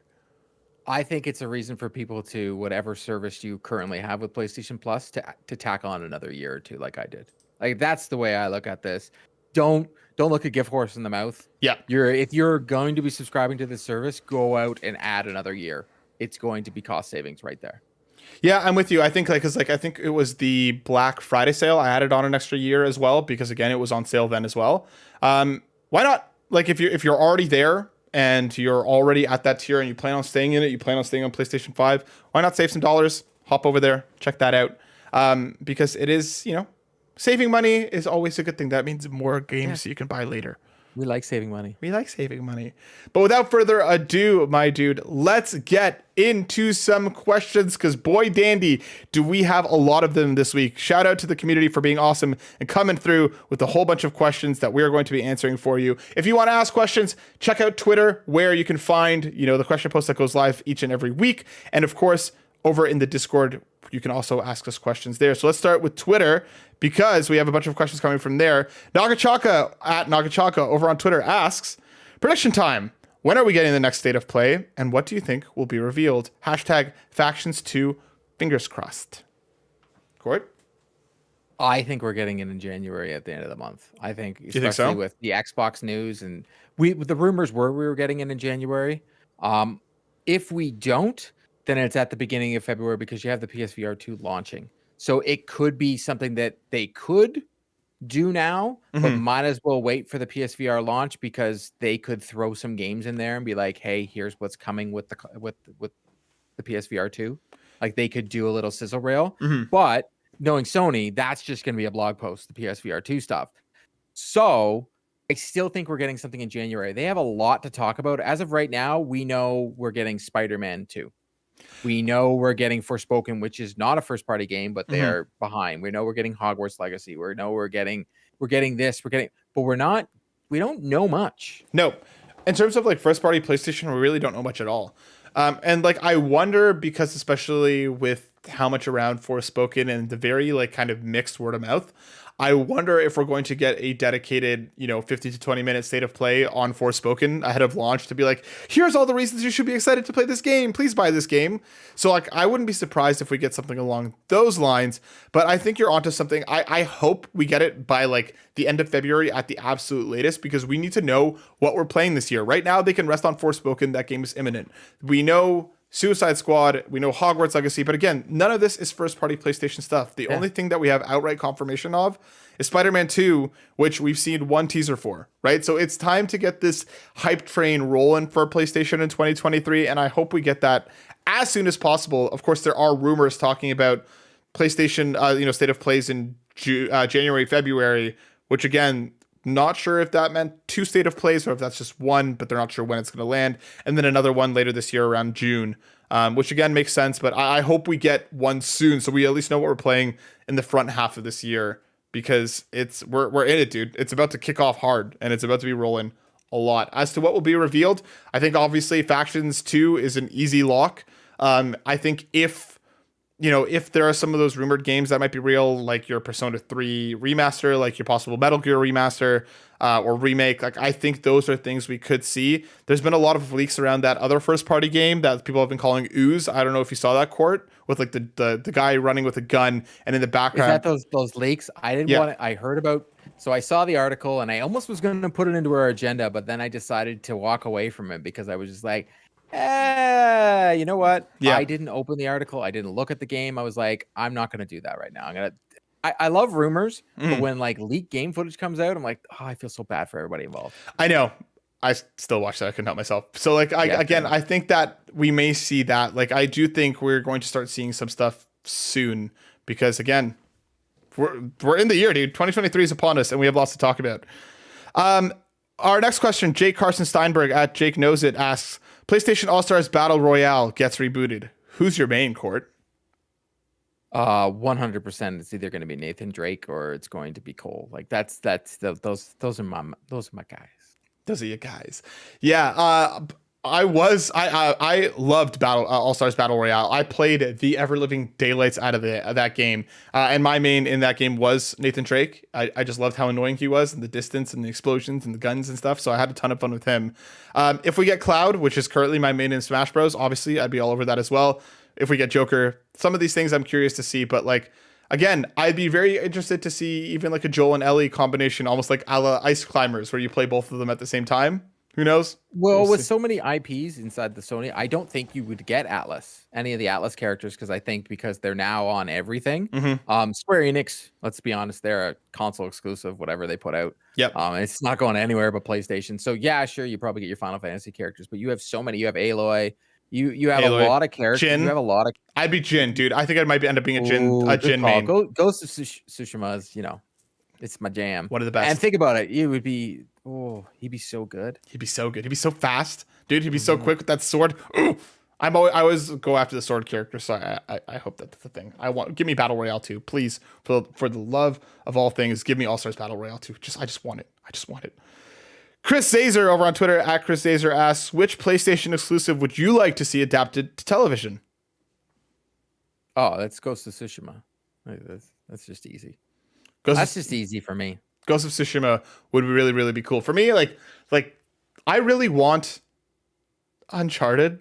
I think it's a reason for people to, whatever service you currently have with PlayStation Plus, to tack on another year or two, like I did. Like that's the way I look at this. Don't look a gift horse in the mouth. Yeah. If you're going to be subscribing to this service, go out and add another year. It's going to be cost savings right there. Yeah, I'm with you. I think I think it was the Black Friday sale. I added on an extra year as well because again, it was on sale then as well. Why not? Like if you're already there and you're already at that tier and you plan on staying in it, you plan on staying on PlayStation 5, why not save some dollars? Hop over there, check that out. Because it is, saving money is always a good thing. That means more games you can buy later. We like saving money. But without further ado, my dude, let's get into some questions because boy dandy, do we have a lot of them this week. Shout out to the community for being awesome and coming through with a whole bunch of questions that we're going to be answering for you. If you want to ask questions, check out Twitter where you can find, the question post that goes live each and every week. And of course, over in the Discord, you can also ask us questions there. So let's start with Twitter because we have a bunch of questions coming from there. Nagachaka at Nagachaka over on Twitter asks, prediction time. When are we getting the next state of play? And what do you think will be revealed? #factions2, fingers crossed. Court? I think we're getting it in January at the end of the month. I think, especially with the Xbox news and the rumors were we were getting it in January. If we don't, then it's at the beginning of February because you have the PSVR 2 launching. So it could be something that they could do now, but might as well wait for the PSVR launch because they could throw some games in there and be like, hey, here's what's coming with the PSVR 2. Like they could do a little sizzle reel. But knowing Sony, that's just going to be a blog post, the PSVR 2 stuff. So I still think we're getting something in January. They have a lot to talk about. As of right now, we know we're getting Spider-Man 2. We know we're getting Forspoken, which is not a first-party game, but they're behind. We know we're getting Hogwarts Legacy. We know we're getting this. But we're not we don't know much. No, in terms of like first party PlayStation, we really don't know much at all. And like I wonder because especially with how much around Forspoken and the very like kind of mixed word of mouth, I wonder if we're going to get a dedicated, 50 to 20 minute state of play on Forspoken ahead of launch to be like, here's all the reasons you should be excited to play this game. Please buy this game. So like, I wouldn't be surprised if we get something along those lines, but I think you're onto something. I hope we get it by like the end of February at the absolute latest, because we need to know what we're playing this year. Right now, they can rest on Forspoken. That game is imminent. We know Suicide Squad, we know Hogwarts Legacy, but again, none of this is first-party PlayStation stuff. The only thing that we have outright confirmation of is Spider-Man 2, which we've seen one teaser for, right? So it's time to get this hype train rolling for PlayStation in 2023, and I hope we get that as soon as possible. Of course, there are rumors talking about PlayStation, state of plays in January, February, which again, not sure if that meant 2 state of plays or if that's just one, but they're not sure when it's going to land. And then another one later this year around June, which again makes sense. But I hope we get one soon so we at least know what we're playing in the front half of this year, because we're in it, dude. It's about to kick off hard and it's about to be rolling a lot. As to what will be revealed, I think obviously Factions 2 is an easy lock. I think if there are some of those rumored games that might be real, like your Persona 3 remaster, like your possible Metal Gear remaster or remake, like I think those are things we could see. There's been a lot of leaks around that other first-party game that people have been calling Ooze. I don't know if you saw that, Court, with like the guy running with a gun, and in the background. Is that those leaks? I didn't want it. I heard about. So I saw the article, and I almost was going to put it into our agenda, but then I decided to walk away from it because I was just like, you know what? Yeah. I didn't open the article. I didn't look at the game. I was like, I'm not going to do that right now. I love rumors, but when like leaked game footage comes out, I'm like, oh, I feel so bad for everybody involved. I know. I still watch that. I couldn't help myself. So like, I think that we may see that. Like, I do think we're going to start seeing some stuff soon, because again, we're in the year, dude. 2023 is upon us and we have lots to talk about. Our next question, Jake Carson Steinberg at Jake Knows It asks, PlayStation All-Stars Battle Royale gets rebooted. Who's your main, Court? 100%. It's either going to be Nathan Drake or it's going to be Cole. Like those are my guys. Those are your guys. Yeah. I loved All-Stars Battle Royale. I played the ever-living daylights out of that game. And my main in that game was Nathan Drake. I just loved how annoying he was, and the distance and the explosions and the guns and stuff. So I had a ton of fun with him. If we get Cloud, which is currently my main in Smash Bros, obviously I'd be all over that as well. If we get Joker, some of these things I'm curious to see. But like, again, I'd be very interested to see even like a Joel and Ellie combination, almost like a la Ice Climbers, where you play both of them at the same time. Who knows? Well, with so many IPs inside the Sony, I don't think you would get any of the Atlas characters, because they're now on everything. Mm-hmm. Square Enix, let's be honest, they're a console exclusive, whatever they put out. Yep. It's not going anywhere but PlayStation. So yeah, sure, you probably get your Final Fantasy characters, but you have so many. You have Aloy. You have Aloy. A lot of characters. Jin. You have a lot of. I'd be Jin, dude. I think I might end up being a Jin main. Ghost of Tsushima is, it's my jam. One of the best. And think about it, it would be. Oh, he'd be so good. He'd be so good. He'd be so fast, dude. He'd be so quick with that sword. Ooh. I always go after the sword character, so I hope that's the thing. Give me Battle Royale 2, please. For the love of all things, give me All Stars Battle Royale 2. I just want it. I just want it. Chris Zazer over on Twitter at Chris Zazer asks, which PlayStation exclusive would you like to see adapted to television? Oh, that's Ghost of Tsushima. That's just easy. That's just easy for me. Ghost of Tsushima would really, really be cool for me. Like I really want Uncharted,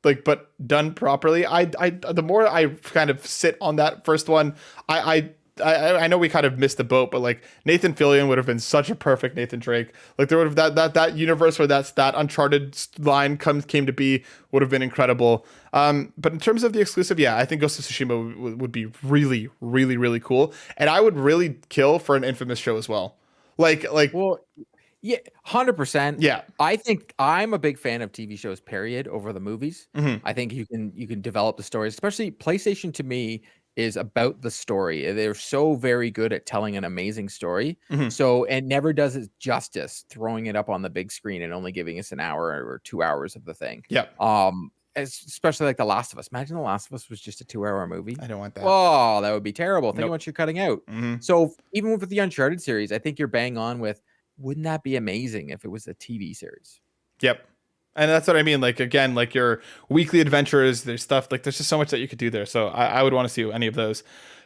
but done properly. The more I kind of sit on that first one, I know we kind of missed the boat, but like Nathan Fillion would have been such a perfect Nathan Drake. Like there would have that universe where that Uncharted line came to be would have been incredible. But in terms of the exclusive, yeah, I think Ghost of Tsushima would be really, really, really cool, and I would really kill for an Infamous show as well. Well, yeah, 100%. Yeah, I think I'm a big fan of TV shows, period, over the movies. Mm-hmm. I think you can develop the stories, especially PlayStation. To me, is about the story. They're so very good at telling an amazing story. Mm-hmm. So it never does it justice throwing it up on the big screen and only giving us an hour or 2 hours of the thing. Yeah. Especially like The Last of Us. Imagine The Last of Us was just a 2-hour movie. I don't want that. Oh, that would be terrible. Think of what you're cutting out. Mm-hmm. So even with the Uncharted series, I think you're bang on with wouldn't that be amazing if it was a TV series? Yep. And that's what I mean. Like, again, like your weekly adventures, there's stuff like there's just so much that you could do there. So I would want to see any of those.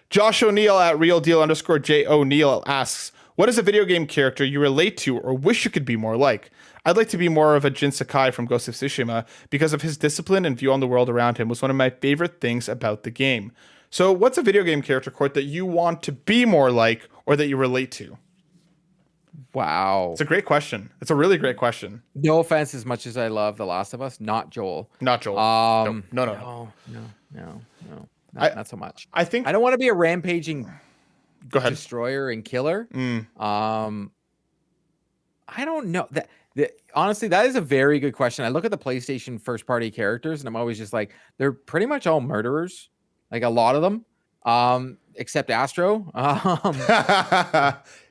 Josh O'Neill at RealDeal_J O'Neill asks, what is a video game character you relate to or wish you could be more like? I'd like to be more of a Jin Sakai from Ghost of Tsushima because of his discipline and view on the world around him was one of my favorite things about the game. So what's a video game character, Court, that you want to be more like or that you relate to? Wow. It's a great question. It's a really great question. No offense, as much as I love The Last of Us, not Joel. Not Joel. No. Not so much. I think I don't want to be a rampaging destroyer and killer. I don't know. Honestly, that is a very good question. I look at the PlayStation first party characters and I'm always just like, they're pretty much all murderers. Like a lot of them. Except Astro. Or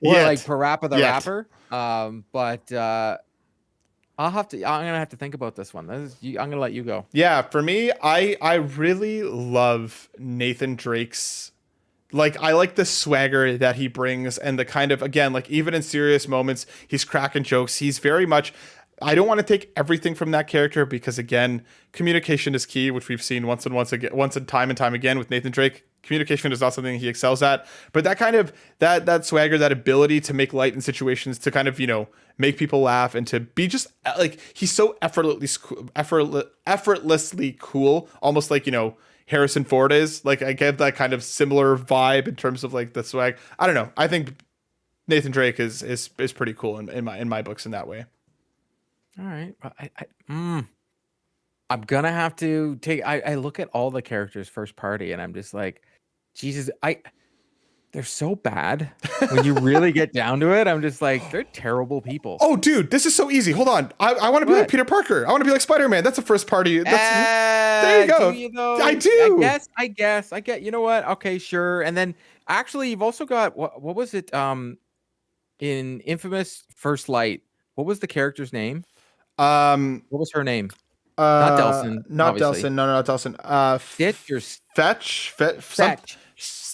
like Parappa the Rapper. But I'm gonna have to think about this one. I'm gonna let you go. Yeah, for me, I really love Nathan Drake's. Like, I like the swagger that he brings and the kind of, again, like even in serious moments, he's cracking jokes. He's very much, I don't want to take everything from that character because, again, communication is key, which we've seen once and time again with Nathan Drake. Communication is not something he excels at, but that kind of that swagger, that ability to make light in situations, to kind of, you know, make people laugh and to be just like, he's so effortlessly cool, almost like, you know, Harrison Ford is. Like, I get that kind of similar vibe in terms of like the swag. I don't know. I think Nathan Drake is pretty cool in my books in that way. All right. I'm gonna have to take. I look at all the characters first party, and I'm just like, Jesus, they're so bad. When you really get down to it, I'm just like, they're terrible people. Oh, dude, this is so easy. Hold on. I want to be like Peter Parker. I want to be like Spider-Man. That's a first party. There you go. I do. I guess. I get. You know what? Okay, sure. And then actually, you've also got what was it? In Infamous First Light, what was the character's name? What was her name? Not Delson. Not Delson. No, not Delson. Fetch.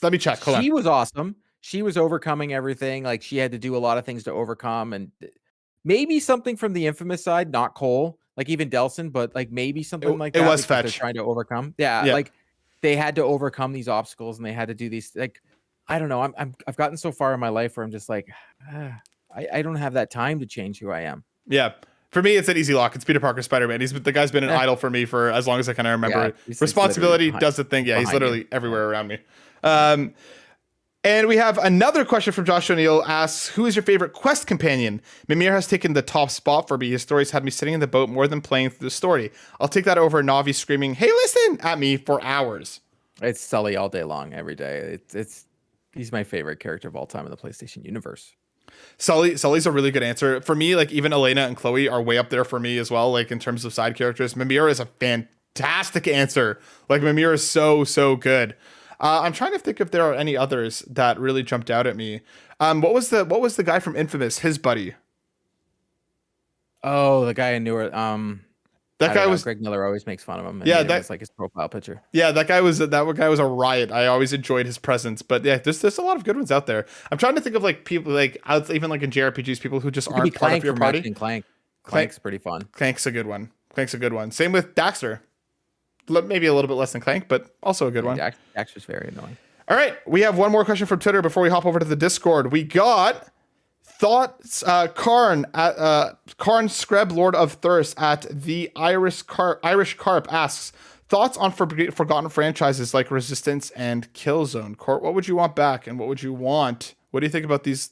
Let me check. Hold on. She was awesome. She was overcoming everything. Like, she had to do a lot of things to overcome, and maybe something from the Infamous side, not Cole, like even Delson, but like maybe something like that. It was Fetch. They're trying to overcome. Yeah, like they had to overcome these obstacles and they had to do these. Like, I don't know. I've gotten so far in my life where I'm just like, I don't have that time to change who I am. Yeah. For me, it's an easy lock. It's Peter Parker, Spider-Man. The guy's been an idol for me for as long as I can remember. Yeah, responsibility does the thing. Yeah, he's literally everywhere around me. And we have another question from Josh O'Neill asks, who is your favorite quest companion? Mimir has taken the top spot for me. His stories had me sitting in the boat more than playing through the story. I'll take that over Navi screaming, hey, listen at me for hours. It's Sully all day long, every day. He's my favorite character of all time in the PlayStation universe. Sully's a really good answer. For me, like even Elena and Chloe are way up there for me as well, like in terms of side characters. Mimir is a fantastic answer. Like, Mimir is so good. I'm trying to think if there are any others that really jumped out at me. What was the guy from Infamous, his buddy? Oh, the guy I knew her. That guy was Greg Miller always makes fun of him. Yeah, that's like his profile picture. Yeah, that guy was a riot. I always enjoyed his presence. But yeah, there's a lot of good ones out there. I'm trying to think of like people like even like in JRPGs, people who just aren't part of your party. Clank's pretty fun. Clank's a good one. Same with Daxter. Maybe a little bit less than Clank, but also a good one. Daxter's very annoying. All right, we have one more question from Twitter before we hop over to the Discord. We got thoughts. Karn Screb, Lord of Thirst at the Irish Carp asks, thoughts on forgotten franchises like Resistance and Killzone. Court, what would you want back, and what would you want? What do you think about these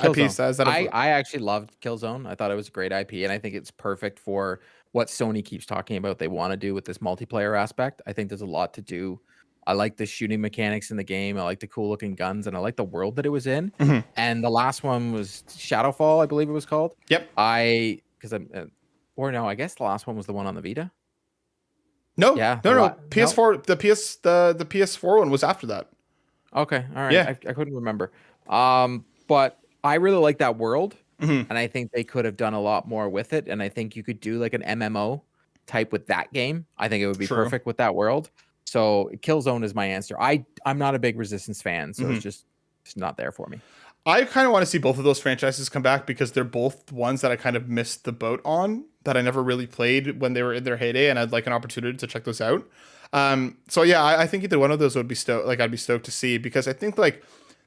IPs? I actually loved Killzone. I thought it was a great IP, and I think it's perfect for what Sony keeps talking about they want to do with this multiplayer aspect. I think there's a lot to do. I like the shooting mechanics in the game. I like the cool looking guns, and I like the world that it was in. Mm-hmm. And the last one was Shadowfall, I believe it was called. Yep. I guess the last one was the one on the Vita. No, PS4. No? The PS4 one was after that. Okay, all right. Yeah. I couldn't remember. But I really like that world. Mm-hmm. And I think they could have done a lot more with it. And I think you could do like an MMO type with that game. I think it would be perfect with that world. So Killzone is my answer. I'm not a big Resistance fan, so it's just not there for me. I kind of want to see both of those franchises come back because they're both ones that I kind of missed the boat on, that I never really played when they were in their heyday, and I'd like an opportunity to check those out. So yeah, I think either one of those would be I'd be stoked to see, because I think like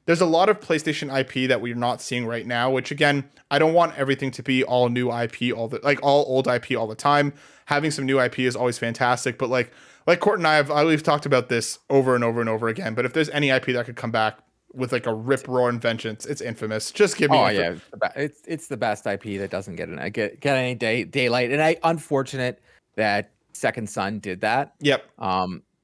there's a lot of PlayStation IP that we're not seeing right now, which again, I don't want everything to be all new IP all old IP all the time. Having some new IP is always fantastic, but like Court and we've talked about this over and over and over again, but if there's any IP that could come back with like a rip roaring vengeance, it's Infamous. Just give me it's the best IP that doesn't get any daylight. And unfortunate that Second Son did that. Yep.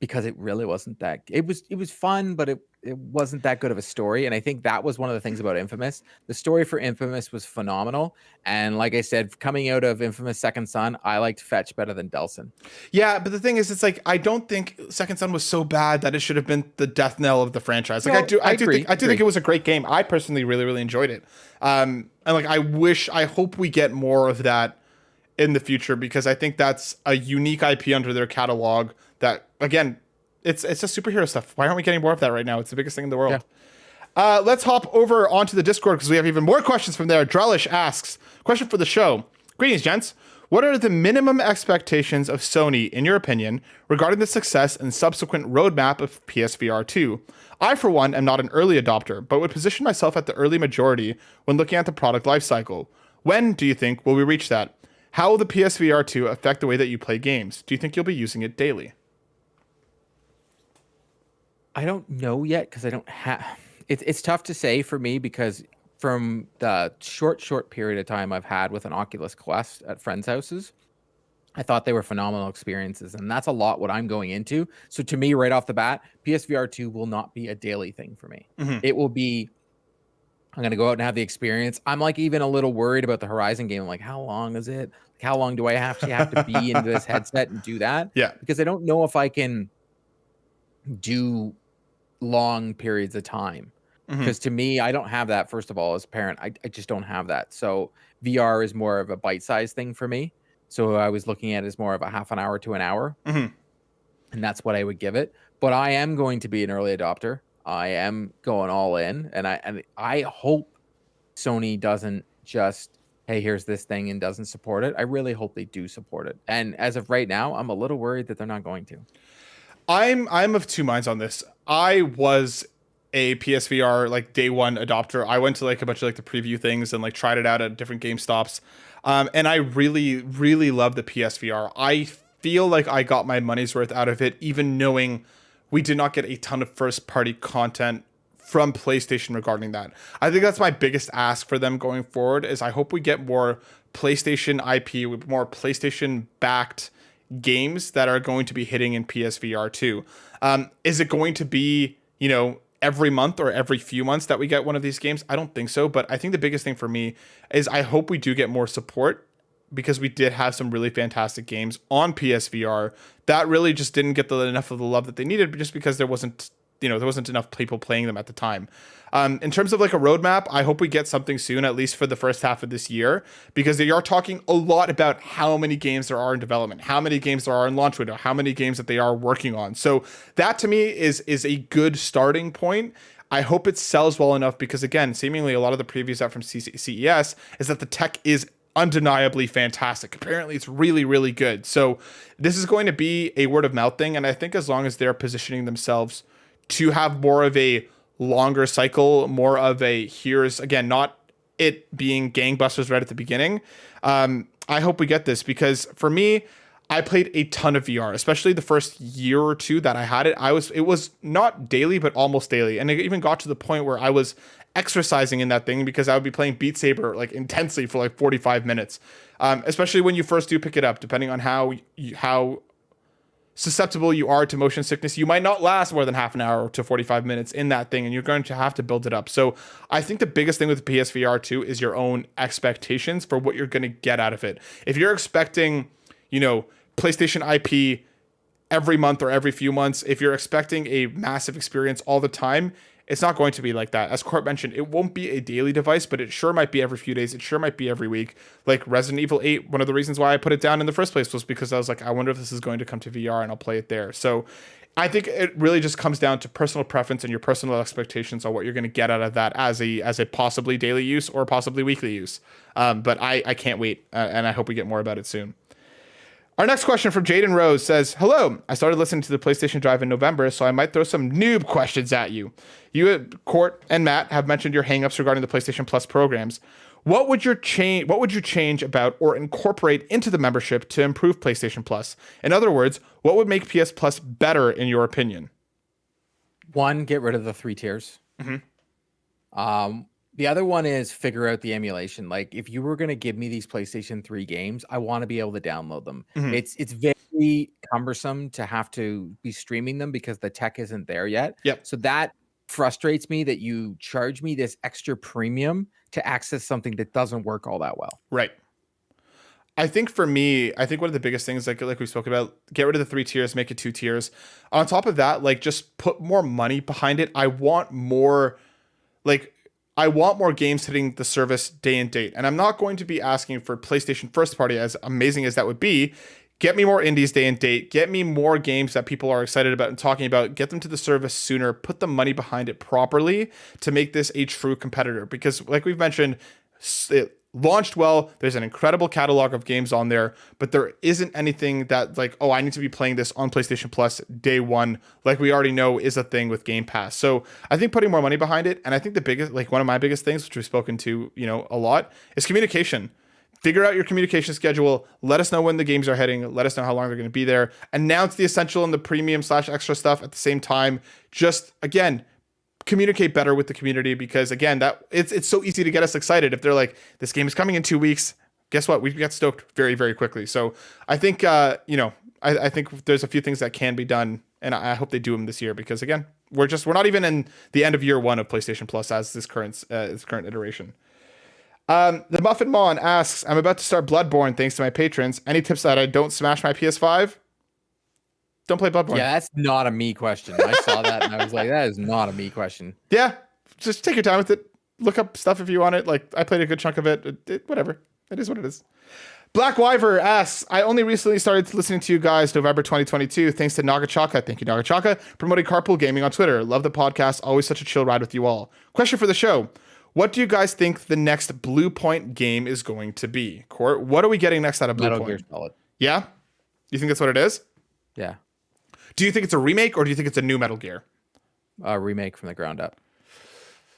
Because it really wasn't that. It was fun, but it wasn't that good of a story. And I think that was one of the things about Infamous. The story for Infamous was phenomenal. And like I said, coming out of Infamous Second Son, I liked Fetch better than Delson. Yeah, but the thing is, it's like I don't think Second Son was so bad that it should have been the death knell of the franchise. Like I do think it was a great game. I personally really, really enjoyed it. And like I hope we get more of that in the future, because I think that's a unique IP under their catalog that, again, it's just superhero stuff. Why aren't we getting more of that right now? It's the biggest thing in the world. Yeah. Let's hop over onto the Discord because we have even more questions from there. Drellish asks, question for the show. Greetings, gents. What are the minimum expectations of Sony, in your opinion, regarding the success and subsequent roadmap of PSVR 2? I, for one, am not an early adopter, but would position myself at the early majority when looking at the product lifecycle. When, do you think, will we reach that? How will the PSVR 2 affect the way that you play games? Do you think you'll be using it daily? I don't know yet, because I don't have... It's tough to say for me, because from the short period of time I've had with an Oculus Quest at friends' houses, I thought they were phenomenal experiences, and that's a lot what I'm going into. So to me, right off the bat, PSVR 2 will not be a daily thing for me. Mm-hmm. It will be, I'm going to go out and have the experience. I'm like even a little worried about the Horizon game. I'm like, how long is it? Like, how long do I have to be in this headset and do that? Yeah. Because I don't know if I can do long periods of time. Because to me, I don't have that. First of all, as a parent, I just don't have that. So VR is more of a bite-sized thing for me. So I was looking at it as more of a half an hour to an hour. And that's what I would give it. But I am going to be an early adopter. I am going all in. And I hope Sony doesn't just, hey, here's this thing, and doesn't support it. I really hope they do support it. And as of right now, I'm a little worried that they're not going to. I'm of two minds on this. I was a PSVR like day one adopter. I went to like a bunch of like the preview things and like tried it out at different GameStops. And I really, really love the PSVR. I feel like I got my money's worth out of it, even knowing we did not get a ton of first party content from PlayStation regarding that. I think that's my biggest ask for them going forward, is I hope we get more PlayStation IP with more PlayStation backed games that are going to be hitting in PSVR 2. Is it going to be, every month or every few months that we get one of these games? I don't think so, but I think the biggest thing for me is I hope we do get more support, because we did have some really fantastic games on PSVR that really just didn't get enough of the love that they needed, just because there wasn't enough people playing them at the time. In terms of like a roadmap, I hope we get something soon, at least for the first half of this year, because they are talking a lot about how many games there are in development, how many games there are in launch window, how many games that they are working on. So that to me is a good starting point. I hope it sells well enough, because again, seemingly a lot of the previews out from CES is that the tech is undeniably fantastic. Apparently it's really, really good. So this is going to be a word of mouth thing. And I think as long as they're positioning themselves to have more of a longer cycle, more of a, here's again, not it being gangbusters right at the beginning. I hope we get this, because for me, I played a ton of VR, especially the first year or two that I had it. It was not daily, but almost daily. And it even got to the point where I was exercising in that thing, because I would be playing Beat Saber like intensely for like 45 minutes. Especially when you first do pick it up, depending on how susceptible you are to motion sickness, you might not last more than half an hour to 45 minutes in that thing, and you're going to have to build it up. So I think the biggest thing with the PSVR 2 is your own expectations for what you're going to get out of it. If you're expecting, PlayStation IP every month or every few months, if you're expecting a massive experience all the time, it's not going to be like that. As Court mentioned, it won't be a daily device, but it sure might be every few days. It sure might be every week. Like Resident Evil 8, one of the reasons why I put it down in the first place was because I was like, I wonder if this is going to come to VR and I'll play it there. So I think it really just comes down to personal preference and your personal expectations on what you're going to get out of that as a possibly daily use or possibly weekly use. But I can't wait, and I hope we get more about it soon. Our next question from Jaden Rose says, "Hello, I started listening to the PlayStation Drive in November, so I might throw some noob questions at you. You, Court, and Matt have mentioned your hangups regarding the PlayStation Plus programs. What would you change about or incorporate into the membership to improve PlayStation Plus? In other words, what would make PS Plus better in your opinion?" One, get rid of the 3 tiers. The other one is figure out the emulation. Like, if you were going to give me these PlayStation 3 games, I want to be able to download them. It's very cumbersome to have to be streaming them because the tech isn't there yet. Yep. So that frustrates me, that you charge me this extra premium to access something that doesn't work all that well. Right. I think for me, I think one of the biggest things, like we spoke about, get rid of the 3 tiers, make it 2 tiers. On top of that, like, just put more money behind it. I want more games hitting the service day and date. And I'm not going to be asking for PlayStation first party, as amazing as that would be. Get me more indies day and date. Get me more games that people are excited about and talking about. Get them to the service sooner. Put the money behind it properly to make this a true competitor. Because like we've mentioned, it launched well. There's an incredible catalog of games on there, but there isn't anything that like, oh, I need to be playing this on PlayStation Plus day one, like we already know is a thing with Game Pass. So I think putting more money behind it, and I think the biggest, like one of my biggest things, which we've spoken to, a lot, is communication. Figure out your communication schedule. Let us know when the games are hitting. Let us know how long they're going to be there. Announce the essential and the premium / extra stuff at the same time. Just, again, communicate better with the community, because again, that it's so easy to get us excited. If they're like, this game is coming in 2 weeks, guess what? We get stoked very, very quickly. So I think, I think there's a few things that can be done, and I hope they do them this year, because again, we're not even in the end of year 1 of PlayStation Plus as this current iteration. The Muffin Mon asks, "I'm about to start Bloodborne thanks to my patrons. Any tips that I don't smash my PS5? Don't play Bloodborne." Yeah, that's not a me question. I saw that and I was like, that is not a me question. Yeah, just take your time with it. Look up stuff if you want it. Like, I played a good chunk of it. Whatever. It is what it is. Black Wyver asks, "I only recently started listening to you guys November 2022 thanks to Nagachaka." Thank you, Nagachaka. "Promoting Carpool Gaming on Twitter. Love the podcast. Always such a chill ride with you all. Question for the show. What do you guys think the next Blue Point game is going to be?" Court, what are we getting next out of Blue Metal Point? Gear Solid. Yeah? You think that's what it is? Yeah. Do you think it's a remake, or do you think it's a new Metal Gear? A remake from the ground up.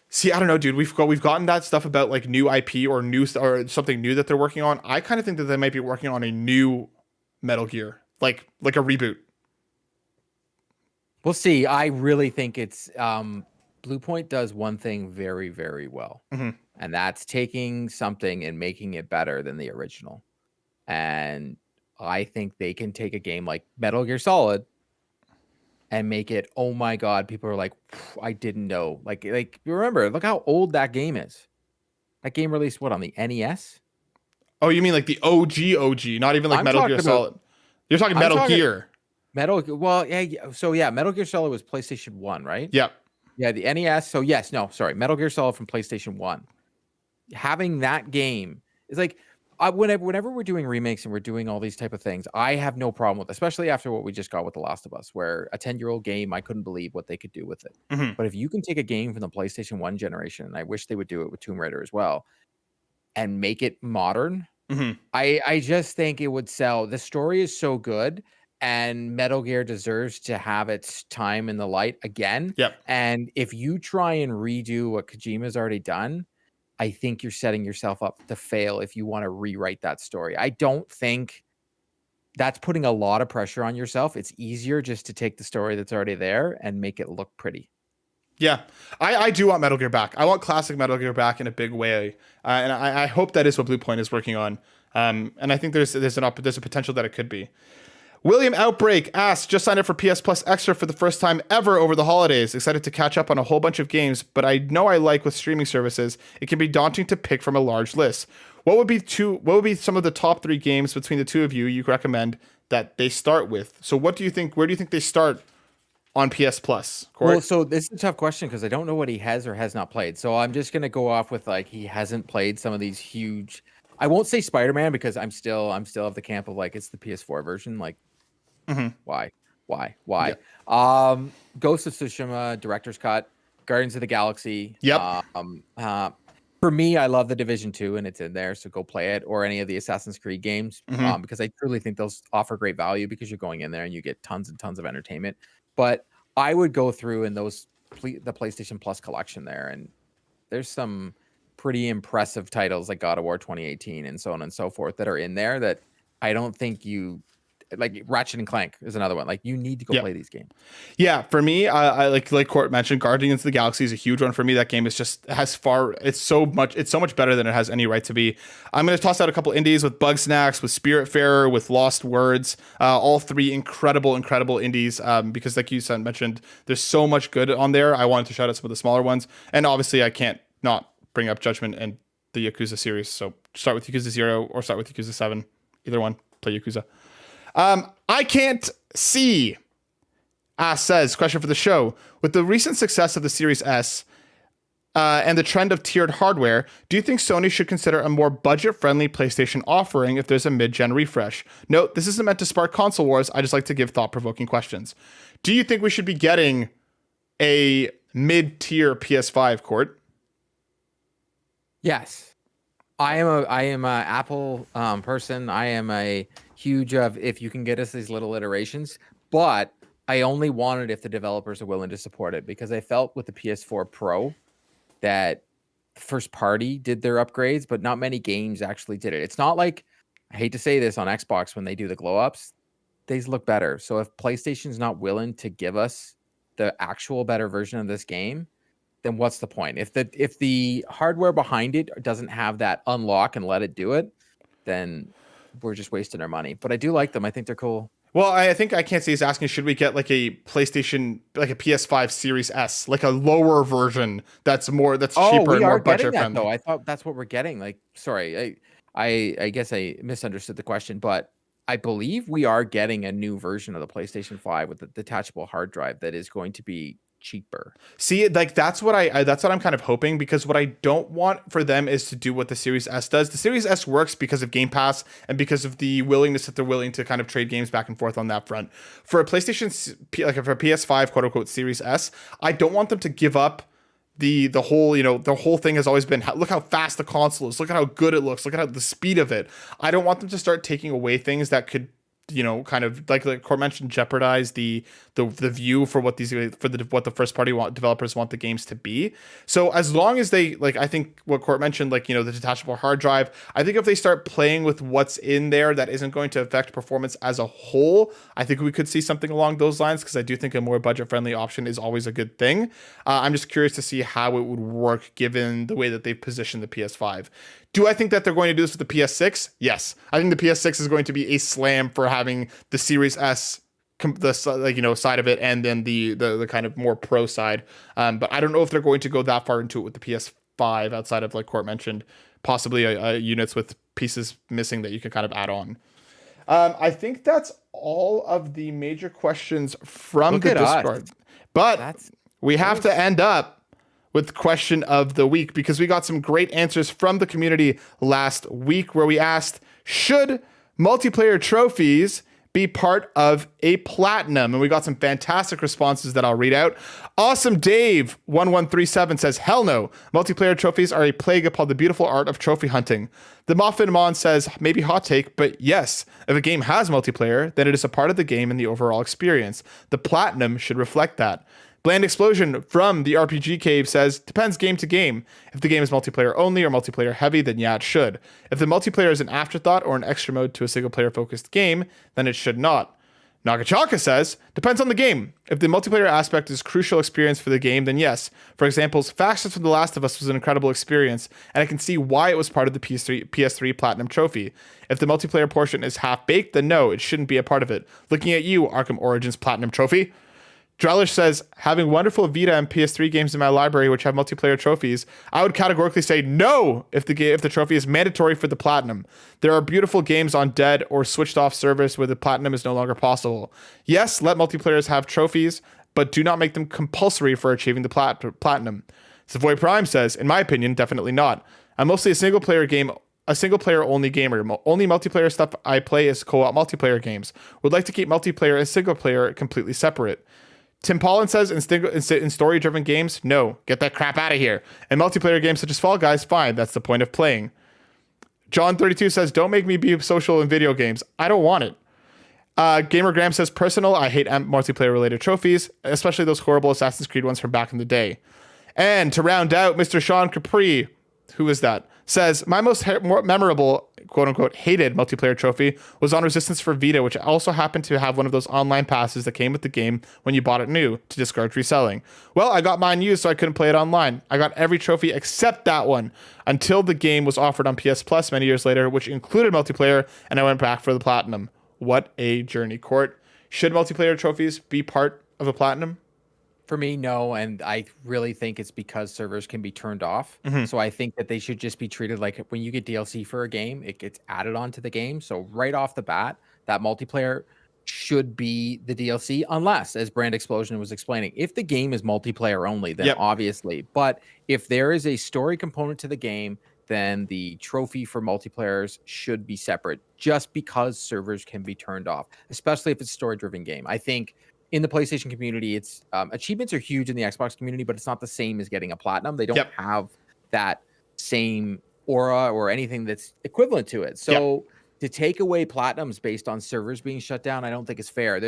See, I don't know, dude. We've gotten that stuff about like new IP or something new that they're working on. I kind of think that they might be working on a new Metal Gear, like a reboot. We'll see. I really think it's Blue Point does one thing very, very well, and that's taking something and making it better than the original. And I think they can take a game like Metal Gear Solid and make it, oh my God, people are like, I didn't know. Like remember, look how old that game is. That game released what, on the NES? Oh, you mean like the OG, not even like Metal Gear Solid. You're talking Metal Gear. Well, yeah. So yeah, Metal Gear Solid was PlayStation 1, right? Yeah. Yeah, the NES. So yes, no, sorry. Metal Gear Solid from PlayStation 1. Having that game is like, whenever we're doing remakes and we're doing all these type of things, I have no problem with, especially after what we just got with The Last of Us, where a 10-year-old game, I couldn't believe what they could do with it. But if you can take a game from the PlayStation 1 generation, and I wish they would do it with Tomb Raider as well, and make it modern, I just think it would sell. The story is so good, and Metal Gear deserves to have its time in the light again. Yep. And if you try and redo what Kojima's already done, I think you're setting yourself up to fail if you want to rewrite that story. I don't think that's putting a lot of pressure on yourself. It's easier just to take the story that's already there and make it look pretty. Yeah, I do want Metal Gear back. I want classic Metal Gear back in a big way, and I hope that is what Blue Point is working on. And I think there's a potential that it could be. William Outbreak asks, "Just signed up for PS Plus Extra for the first time ever over the holidays. Excited to catch up on a whole bunch of games, but I know I like with streaming services, it can be daunting to pick from a large list. What would be some of the top 3 games between the two of you recommend that they start with?" So what do you think? Where do you think they start on PS Plus? Corey? Well, so this is a tough question because I don't know what he has or has not played. So I'm just gonna go off with like he hasn't played some of these huge. I won't say Spider-Man because I'm still of the camp of like it's the PS4 version. Like, why? Why? Yeah. Ghost of Tsushima, Director's Cut, Guardians of the Galaxy. Yep. For me, I love the Division 2 and it's in there, so go play it, or any of the Assassin's Creed games, because I truly think those offer great value because you're going in there and you get tons and tons of entertainment. But I would go through in the PlayStation Plus collection there, and there's some pretty impressive titles like God of War 2018 and so on and so forth that are in there that I don't think you like. Ratchet and Clank is another one. Like, you need to go play these games. Yeah, for me, I like Court mentioned, Guardians of the Galaxy is a huge one for me. That game is just it's so much better than it has any right to be. I'm going to toss out a couple indies with Bugsnax, with Spiritfarer, with Lost Words, all three incredible indies, because like you mentioned, there's so much good on there. I wanted to shout out some of the smaller ones, and obviously I can't not bring up Judgment and the Yakuza series. So start with Yakuza 0 or start with Yakuza 7. Either one, play Yakuza. I can't see. Says, question for the show. With the recent success of the Series S and the trend of tiered hardware, do you think Sony should consider a more budget-friendly PlayStation offering if there's a mid-gen refresh? Note, this isn't meant to spark console wars. I just like to give thought-provoking questions. Do you think we should be getting a mid-tier PS5, Court? Yes. I am a Apple person. I am a huge of, if you can get us these little iterations, but I only want it if the developers are willing to support it, because I felt with the PS4 Pro that first party did their upgrades, but not many games actually did it. It's not like, I hate to say this, on Xbox when they do the glow ups, these look better. So if PlayStation's not willing to give us the actual better version of this game, then what's the point? If the hardware behind it doesn't have that unlock and let it do it, then we're just wasting our money. But I do like them. I think they're cool. Well, I think I can't see is asking, should we get like a PlayStation, like a PS5 Series S, like a lower version that's cheaper and more budget friendly? Though I thought that's what we're getting. Like, sorry, I guess I misunderstood the question, but I believe we are getting a new version of the PlayStation 5 with the detachable hard drive that is going to be cheaper. See, like that's what I'm kind of hoping, because what I don't want for them is to do what the Series S does. The Series S works because of Game Pass and because of the willingness that they're willing to kind of trade games back and forth on that front. For a PlayStation, like for a PS5 quote unquote Series S, I don't want them to give up the whole, the whole thing has always been, look how fast the console is, look at how good it looks, look at how the speed of it. I don't want them to start taking away things that could, kind of like Core mentioned, jeopardize the view for what what the first party developers want the games to be. So as long as they, like, I think what Core mentioned, like, the detachable hard drive, I think if they start playing with what's in there that isn't going to affect performance as a whole, I think we could see something along those lines, because I do think a more budget friendly option is always a good thing. I'm just curious to see how it would work given the way that they've positioned the PS5. Do I think that they're going to do this with the PS6? Yes. I think the PS6 is going to be a slam for having the Series S, side of it, and then the kind of more pro side. But I don't know if they're going to go that far into it with the PS5 outside of, like Court mentioned, possibly units with pieces missing that you can kind of add on. I think that's all of the major questions from the Discord. But we have to end up with question of the week, because we got some great answers from the community last week, where we asked, should multiplayer trophies be part of a platinum? And we got some fantastic responses that I'll read out. Awesome Dave 1137 says, hell no. Multiplayer trophies are a plague upon the beautiful art of trophy hunting. The Muffin Mon says, maybe hot take, but yes, if a game has multiplayer, then it is a part of the game and the overall experience. The platinum should reflect that. Bland Explosion from the RPG Cave says, depends game to game. If the game is multiplayer only or multiplayer heavy, then yeah, it should. If the multiplayer is an afterthought or an extra mode to a single player focused game, then it should not. Nagachaka says, depends on the game. If the multiplayer aspect is crucial experience for the game, then yes. For example, Factions from The Last of Us was an incredible experience, and I can see why it was part of the PS3 Platinum Trophy. If the multiplayer portion is half-baked, then no, it shouldn't be a part of it. Looking at you, Arkham Origins Platinum Trophy. Drellish says, having wonderful Vita and PS3 games in my library which have multiplayer trophies, I would categorically say no if the trophy is mandatory for the platinum. There are beautiful games on dead or switched off servers where the platinum is no longer possible. Yes, let multiplayers have trophies, but do not make them compulsory for achieving the platinum. Savoy Prime says, in my opinion, definitely not. I'm mostly a single player game a single player only gamer. Only multiplayer stuff I play is co-op multiplayer games. Would like to keep multiplayer and single player completely separate. Tim Paulin says in story-driven games, no, get that crap out of here. And multiplayer games such as Fall Guys, fine, that's the point of playing. John32 says, don't make me be social in video games. I don't want it. Gamer Graham says, personal, I hate multiplayer-related trophies, especially those horrible Assassin's Creed ones from back in the day. And to round out, Mr. Sean Capri, who is that, says, my most memorable, quote-unquote, hated multiplayer trophy was on Resistance for Vita, which also happened to have one of those online passes that came with the game when you bought it new to discourage reselling. Well, I got mine used, so I couldn't play it online. I got every trophy except that one until the game was offered on PS Plus many years later, which included multiplayer, and I went back for the platinum. What a journey. Court, should multiplayer trophies be part of a platinum? For me, no, and I really think it's because servers can be turned off. So I think that they should just be treated like when you get DLC for a game, it gets added onto the game. So right off the bat, that multiplayer should be the DLC, unless, as Brand Explosion was explaining, if the game is multiplayer only, then obviously. But if there is a story component to the game, then the trophy for multiplayers should be separate, just because servers can be turned off, especially if it's a story-driven game. I think in the PlayStation community, it's achievements are huge in the Xbox community, but it's not the same as getting a platinum. They don't have that same aura or anything that's equivalent to it. So to take away platinums based on servers being shut down, I don't think is fair.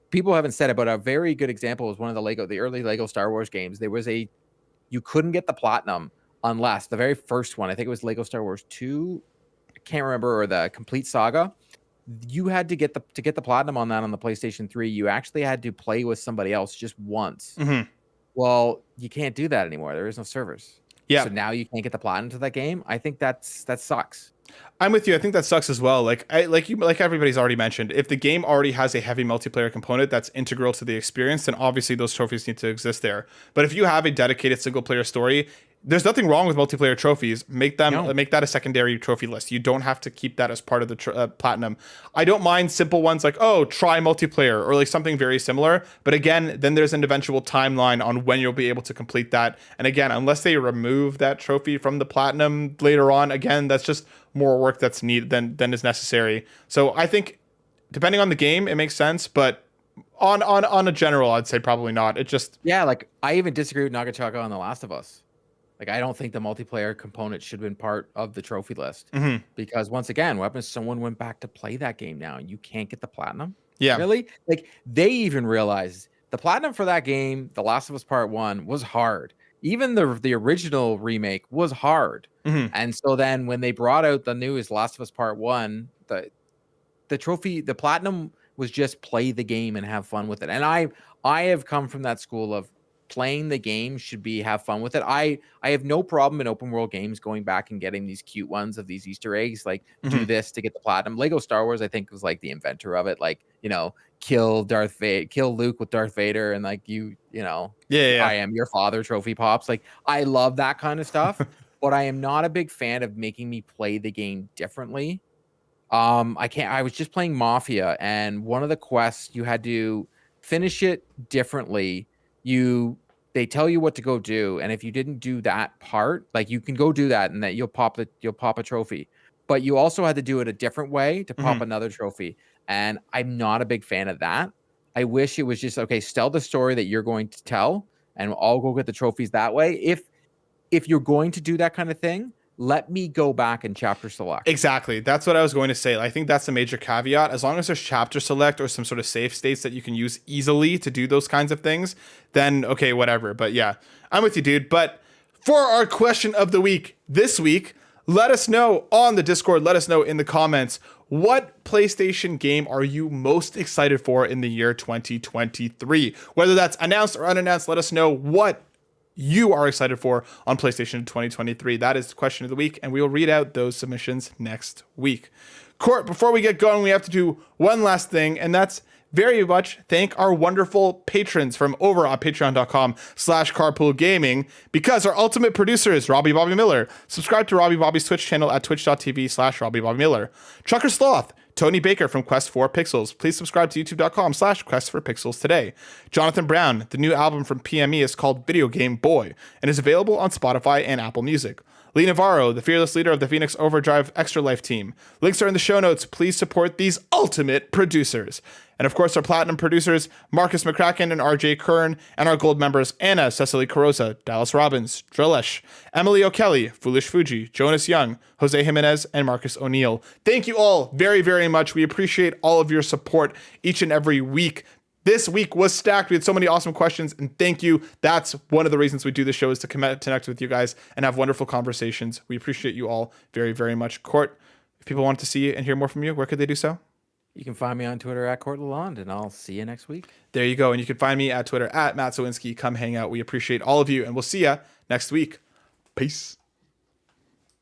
People haven't said it, but a very good example is one of the early Lego Star Wars games. You couldn't get the platinum unless the very first one, I think it was Lego Star Wars 2, I can't remember, or the Complete Saga. You had to get the platinum on that on the PlayStation 3. You actually had to play with somebody else just once. Well, you can't do that anymore. There is no servers. So now you can't get the platinum to that game. I think that sucks. I'm with you. I think that sucks as well. Like everybody's already mentioned, if the game already has a heavy multiplayer component that's integral to the experience, then obviously those trophies need to exist there. But if you have a dedicated single player story, there's nothing wrong with multiplayer trophies. Make that a secondary trophy list. You don't have to keep that as part of the platinum. I don't mind simple ones like, oh, try multiplayer, or like something very similar. But again, then there's an eventual timeline on when you'll be able to complete that. And again, unless they remove that trophy from the platinum later on, again, that's just more work that's needed than is necessary. So I think depending on the game, it makes sense, but on a general, I'd say probably not. It just like I even disagree with Nagachaka on The Last of Us. Like, I don't think the multiplayer component should have been part of the trophy list because once again, what happens if someone went back to play that game now and you can't get the platinum? Yeah. Really? Like, they even realized the platinum for that game, The Last of Us Part 1, was hard. Even the original remake was hard. And so then when they brought out the newest Last of Us Part 1, the trophy, the platinum was just play the game and have fun with it. And I have come from that school of playing the game should be have fun with it. I have no problem in open world games going back and getting these cute ones of these Easter eggs, like do this to get the platinum. Lego Star Wars, I think, was like the inventor of it. Like, kill Luke with Darth Vader, and like I am your father trophy pops. Like, I love that kind of stuff, but I am not a big fan of making me play the game differently. I was just playing Mafia, and one of the quests you had to finish it differently. They tell you what to go do, and if you didn't do that part, like, you can go do that and that you'll pop a trophy, but you also had to do it a different way to pop another trophy. And I'm not a big fan of that. I wish it was just, okay, tell the story that you're going to tell and I'll go get the trophies that way. If you're going to do that kind of thing, let me go back and chapter select. Exactly. That's what I was going to say. I think that's a major caveat. As long as there's chapter select or some sort of save states that you can use easily to do those kinds of things, then okay, whatever. But yeah, I'm with you, dude. But for our question of the week this week, let us know on the Discord. Let us know in the comments, what PlayStation game are you most excited for in the year 2023? Whether that's announced or unannounced, let us know what you are excited for on PlayStation 2023. That is the question of the week, and we will read out those submissions next week. Court, before we get going, we have to do one last thing, and that's very much thank our wonderful patrons from over on patreon.com/Carpool Gaming, because our ultimate producer is Robbie Bobby Miller. Subscribe to Robbie Bobby's Twitch channel at twitch.tv/Robbie Bobby Miller. Trucker Sloth, Tony Baker from Quest for Pixels. Please subscribe to youtube.com/Quest for Pixels today. Jonathan Brown, the new album from PME is called Video Game Boy and is available on Spotify and Apple Music. Lee Navarro, the fearless leader of the Phoenix Overdrive Extra Life team. Links are in the show notes. Please support these ultimate producers. And of course, our platinum producers, Marcus McCracken and RJ Kern, and our gold members, Anna, Cecily Carosa, Dallas Robbins, Drillesh, Emily O'Kelly, Foolish Fuji, Jonas Young, Jose Jimenez, and Marcus O'Neill. Thank you all very, very much. We appreciate all of your support each and every week. This week was stacked. We had so many awesome questions, and thank you. That's one of the reasons we do this show, is to connect with you guys and have wonderful conversations. We appreciate you all very, very much. Court, if people want to see and hear more from you, where could they do so? You can find me on Twitter at Court Lalonde, and I'll see you next week. There you go. And you can find me at Twitter at Matt Sawinski. Come hang out. We appreciate all of you, and we'll see you next week. Peace.